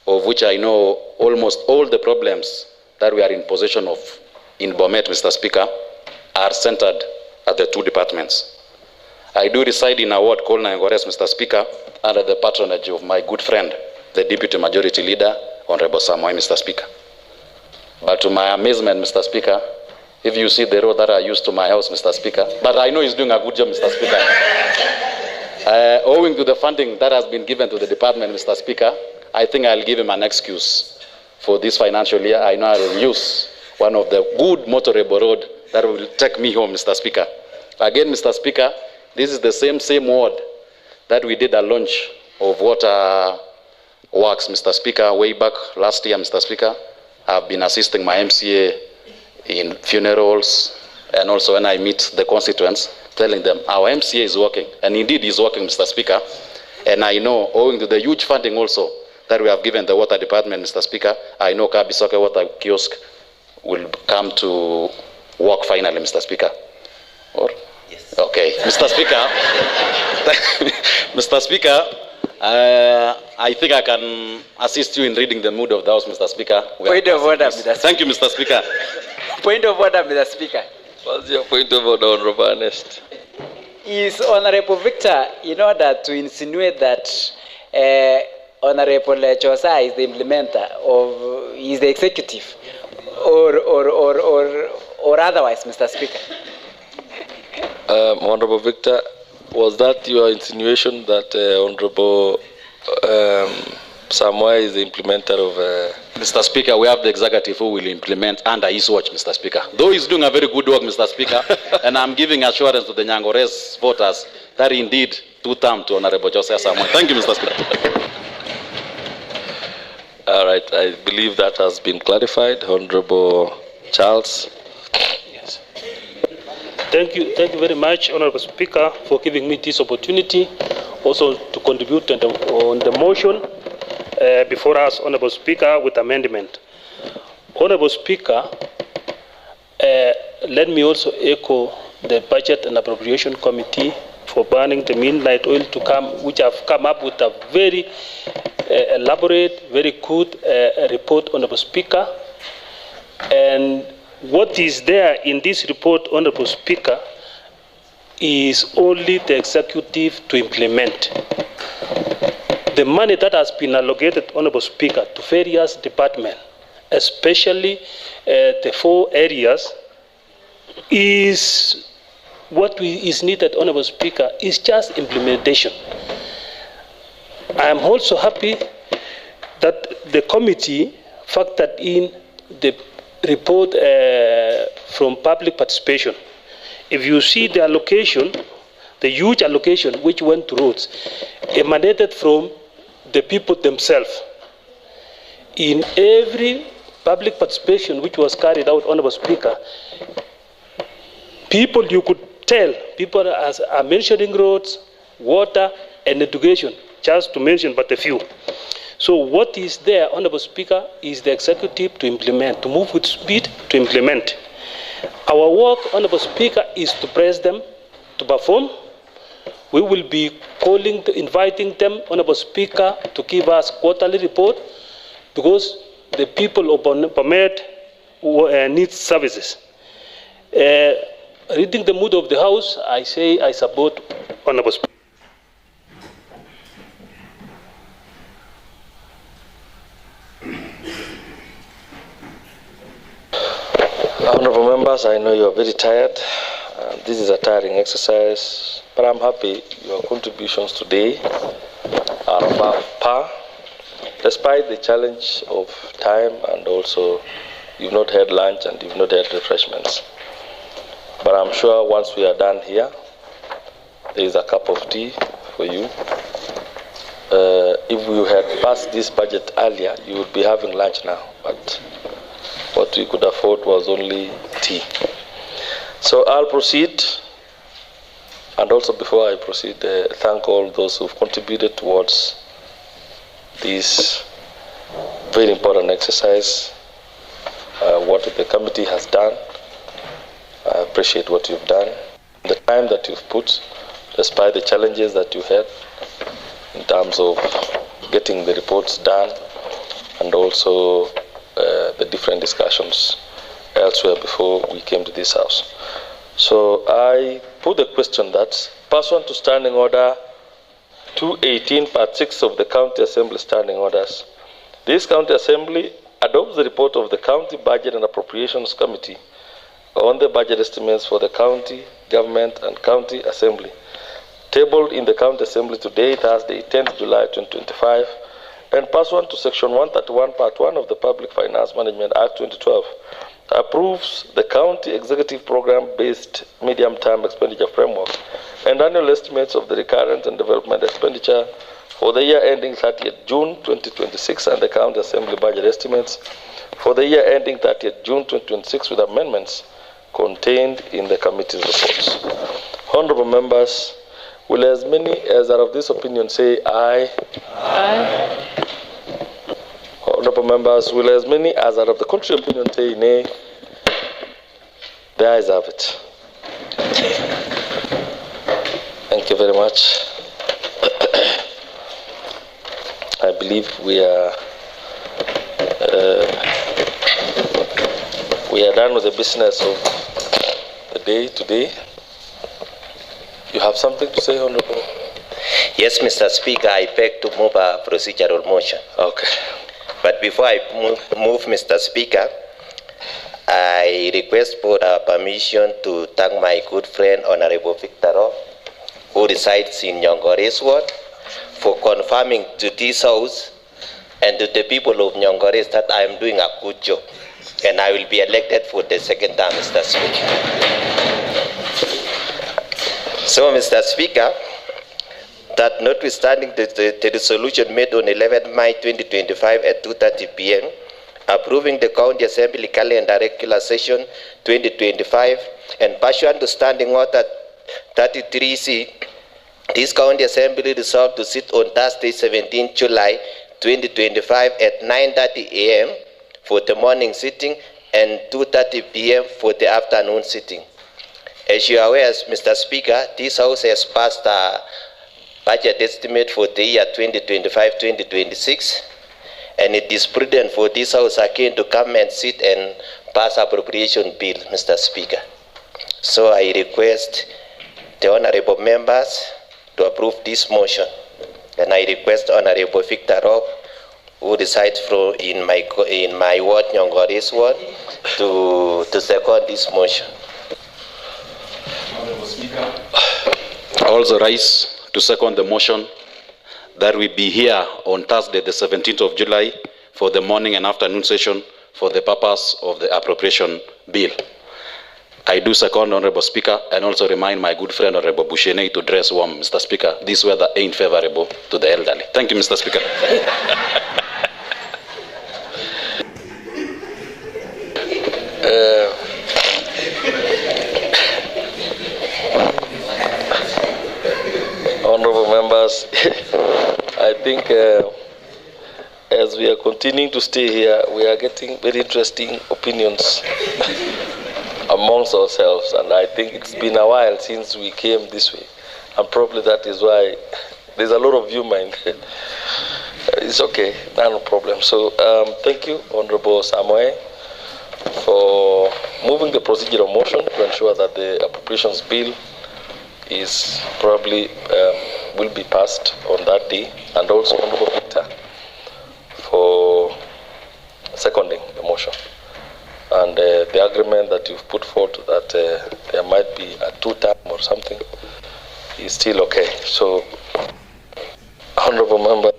of which I know almost all the problems that we are in possession of in Bomet, Mr. Speaker, are centered at the 2 departments. I do reside in a ward called Nangores, Mr. Speaker, under the patronage of my good friend, the Deputy Majority Leader, Honorable Samoei, Mr. Speaker. But to my amazement, Mr. Speaker, if you see the road that I used to my house, Mr. Speaker, but I know he's doing a good job, Mr. Speaker. Owing to the funding that has been given to the department, Mr. Speaker, I think I'll give him an excuse for this financial year. I know I will use one of the good motorable road that will take me home, Mr. Speaker. Again, Mr. Speaker, this is the same ward that we did a launch of water works, Mr. Speaker, way back last year, Mr. Speaker. I've been assisting my MCA in funerals, and also when I meet the constituents, telling them our MCA is working, and indeed is working, Mr. Speaker. And I know, owing to the huge funding also that we have given the Water Department, Mr. Speaker, I know Kabisoke Water Kiosk will come to work finally, Mr. Speaker. Or? Yes. Okay, Mr. Speaker. Mr. Speaker, I think I can assist you in reading the mood of the House, Mr. Speaker. Point of order, Mr. Speaker. Thank you, Mr. Speaker. Point of order, Mr. Speaker. What's your point of order, Honorable Ernest? Is Honorable Victor, in order to insinuate that Honorable Chosa is the implementer of, is the executive, or otherwise, Mr. Speaker? Honorable Victor, was that your insinuation that Honorable Samoei is the implementer of... Mr. Speaker, we have the executive who will implement under his watch, Mr. Speaker. Though he's doing a very good work, Mr. Speaker, and I'm giving assurance to the Nyangores voters that indeed 2-term to Honorable Joseph Samoei. Thank you, Mr. Speaker. All right, I believe that has been clarified. Honorable Charles. Yes. Thank you very much, Honorable Speaker, for giving me this opportunity also to contribute on the motion before us, Honorable Speaker, with amendment. Honorable Speaker, let me also echo the Budget and Appropriation Committee for banning the midnight oil to come, which have come up with a very elaborate, very good report, Honorable Speaker. And what is there in this report, Honorable Speaker, is only the executive to implement. The money that has been allocated, Honorable Speaker, to various departments, especially the 4 areas, is what is needed, Honorable Speaker, is just implementation. I am also happy that the committee factored in the report from public participation. If you see the allocation, the huge allocation which went to roads, emanated from the people themselves. In every public participation which was carried out, Honorable Speaker, people, you could tell, people are mentioning roads, water, and education, just to mention but a few. So what is there, Honorable Speaker, is the executive to implement, to move with speed to implement. Our work, Honorable Speaker, is to press them to perform. We will be inviting them, Honorable Speaker, to give us quarterly report, because the people of Bomet need services. Reading the mood of the House, I say I support Honorable Speaker. Honorable members, I know you are very tired. This is a tiring exercise, but I'm happy your contributions today are above par, despite the challenge of time, and also you've not had lunch and you've not had refreshments. But I'm sure once we are done here, there is a cup of tea for you. If we had passed this budget earlier, you would be having lunch now, but what we could afford was only tea. So I'll proceed, and also before I proceed, thank all those who've contributed towards this very important exercise. What the committee has done, I appreciate what you've done. The time that you've put, despite the challenges that you had in terms of getting the reports done, and also the different discussions elsewhere before we came to this House. So I put the question that, pursuant to Standing Order 218, Part 6 of the County Assembly Standing Orders, this County Assembly adopts the report of the County Budget and Appropriations Committee on the budget estimates for the county government and county assembly, tabled in the County Assembly today, Thursday, 10th July 2025, and pursuant to Section 131, Part 1 of the Public Finance Management Act 2012, approves the County Executive Program-based Medium-Term Expenditure Framework and annual estimates of the recurrent and development expenditure for the year ending 30th June 2026 and the County Assembly budget estimates for the year ending 30th June 2026 with amendments contained in the committee's reports. Honorable members, will as many as are of this opinion say aye? Aye. Honorable members, will as many as are of the contrary opinion say nay? The ayes have it. Thank you very much. I believe we are done with the business of the day today. You have something to say, Honorable? Yes, Mr. Speaker, I beg to move a procedural motion. Okay. But before I move, Mr. Speaker, I request for permission to thank my good friend, Honorable Victor Rob, who resides in Nyongores Ward, for confirming to this House and to the people of Nyongores that I am doing a good job, and I will be elected for the second term, Mr. Speaker. So, Mr. Speaker, that notwithstanding the resolution made on 11 May 2025 at 2:30 p.m., approving the County Assembly Calendar Regular Session 2025 and pursuant to Standing Order 33C, this County Assembly resolved to sit on Thursday, 17 July 2025 at 9:30 a.m. for the morning sitting and 2:30 p.m. for the afternoon sitting. As you are aware, Mr. Speaker, this House has passed a budget estimate for the year 2025-2026, and it is prudent for this House again to come and sit and pass appropriation bill, Mr. Speaker. So I request the honorable members to approve this motion, and I request Honorable Victor Rob, who resides in my ward, Nyongore's ward, to second this motion. I also rise to second the motion that we be here on Thursday, the 17th of July, for the morning and afternoon session for the purpose of the appropriation bill. I do second, Honorable Speaker, and also remind my good friend, Honorable Bushene, to dress warm, Mr. Speaker. This weather ain't favorable to the elderly. Thank you, Mr. Speaker. Honorable members, I think as we are continuing to stay here, we are getting very interesting opinions amongst ourselves, and I think it's been a while since we came this way, and probably that is why there's a lot of humor in there. It's okay, no problem. So thank you, Honorable Samoe, for moving the procedural motion to ensure that the appropriations bill is probably will be passed on that day, and also Honorable Victor for seconding the motion. And the agreement that you've put forward that there might be a two-term or something is still okay. So, Honorable Member,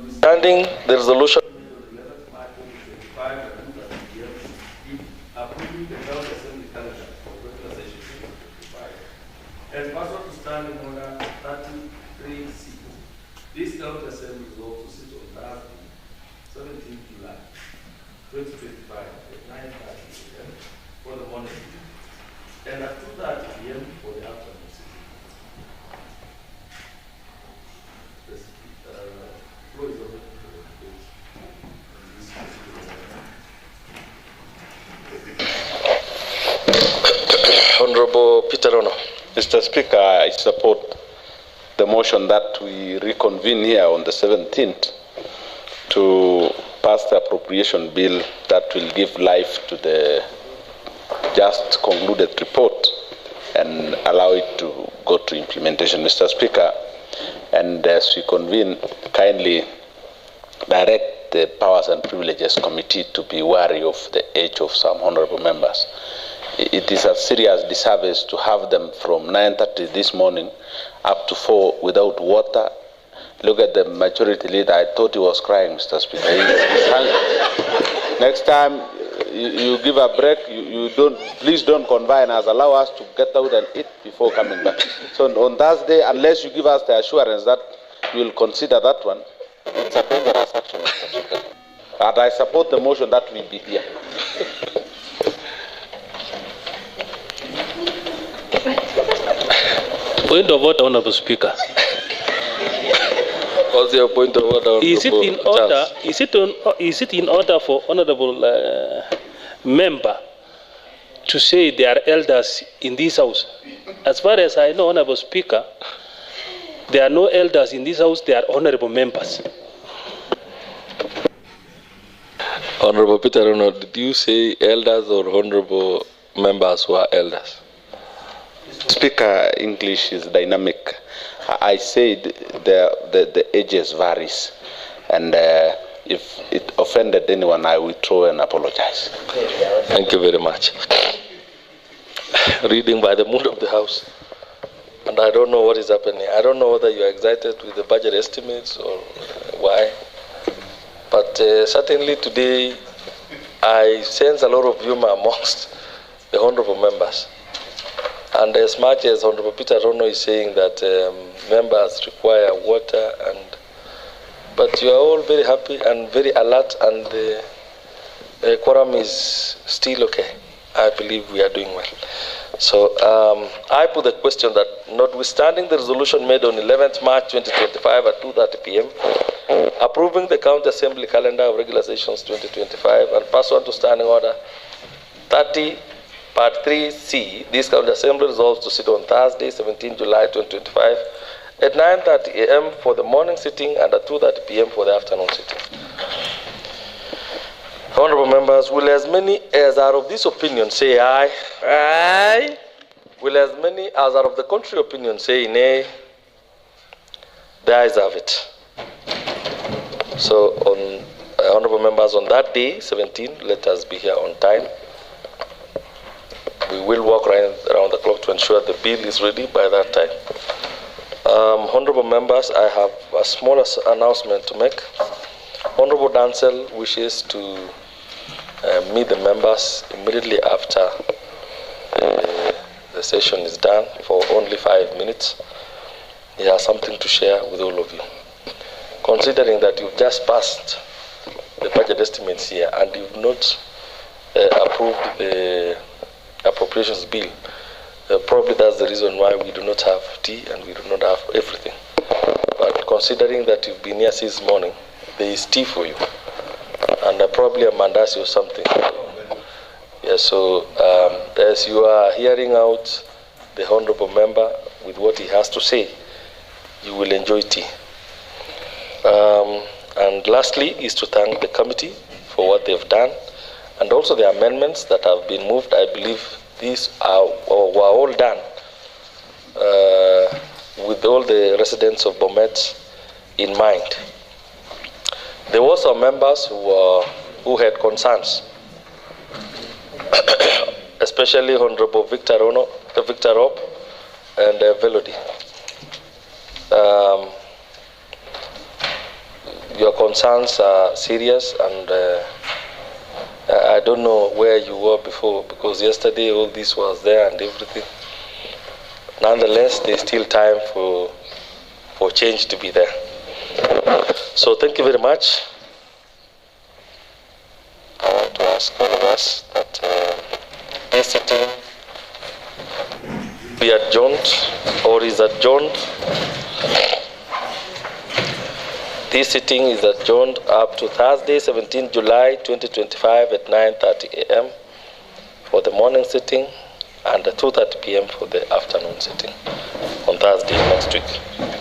standing the resolution. And pursuant to Standing Order 33C, this County Assembly resolved to sit on Thursday, 17 July 2025 at 9:30 a.m. for the morning sitting, and at 2:30 p.m. for the afternoon sitting. The floor is open for debate on this particular. Honorable Peter Ono. Mr. Speaker, I support the motion that we reconvene here on the 17th to pass the appropriation bill that will give life to the just concluded report and allow it to go to implementation, Mr. Speaker. And as we convene, kindly direct the Powers and Privileges Committee to be wary of the age of some honorable members. It is a serious disservice to have them from 9:30 this morning up to 4 without water. Look at the majority leader. I thought he was crying, Mr. Speaker. Next time you give a break, please don't convene us. Allow us to get out and eat before coming back. So on Thursday, unless you give us the assurance that you will consider that one, it's a dangerous action, Mr. Speaker. And I support the motion that we be here. Point of order, Honorable Speaker. What's your point of order? Is it in order? Is it in order for honourable member to say they are elders in this house? As far as I know, Honourable Speaker, there are no elders in this house. They are honourable members. Honorable Peter Ono, did you say elders or honorable members who are elders? Speaker, English is dynamic. I said the ages varies, and if it offended anyone, I withdraw and apologize. Thank you very much. Reading by the mood of the House, and I don't know what is happening. I don't know whether you are excited with the budget estimates or why, but certainly today I sense a lot of humor amongst the honorable members. And as much as Honorable Peter Rono is saying that members require water, but you are all very happy and very alert, and Quorum is still okay. I believe we are doing well. So I put the question that notwithstanding the resolution made on 11th March 2025 at 2:30 p.m. approving the County Assembly calendar of regular sessions 2025 and pursuant to Standing Order 30 Part 3C, this County Assembly resolves to sit on Thursday, 17 July 2025 at 9:30 a.m. for the morning sitting and at 2:30 p.m. for the afternoon sitting. Honorable members, will as many as are of this opinion say aye? Aye. Will as many as are of the contrary opinion say nay? The ayes have it. So, honorable members, on that day, 17, let us be here on time. We will work around the clock to ensure the bill is ready by that time. Honorable members, I have a small announcement to make. Honorable Dancel wishes to meet the members immediately after the session is done for only 5 minutes. He has something to share with all of you. Considering that you've just passed the budget estimates here and you've not approved the appropriations bill, probably that's the reason why we do not have tea and we do not have everything. But considering that you've been here since morning, there is tea for you, and probably a mandasi or something. Yeah, so as you are hearing out the honorable member with what he has to say, you will enjoy tea. And lastly is to thank the committee for what they've done, and also the amendments that have been moved. I believe these were all done with all the residents of Bomet in mind. There were some members who had concerns, especially Honorable Victor Rob and Velody. Your concerns are serious, and I don't know where you were before, because yesterday all this was there and everything. Nonetheless, there's still time for change to be there. So thank you very much. I want to ask all of us that this sitting be adjourned or is adjourned. This sitting is adjourned up to Thursday, 17 July 2025 at 9:30 a.m. for the morning sitting and at 2:30 p.m. for the afternoon sitting on Thursday next week.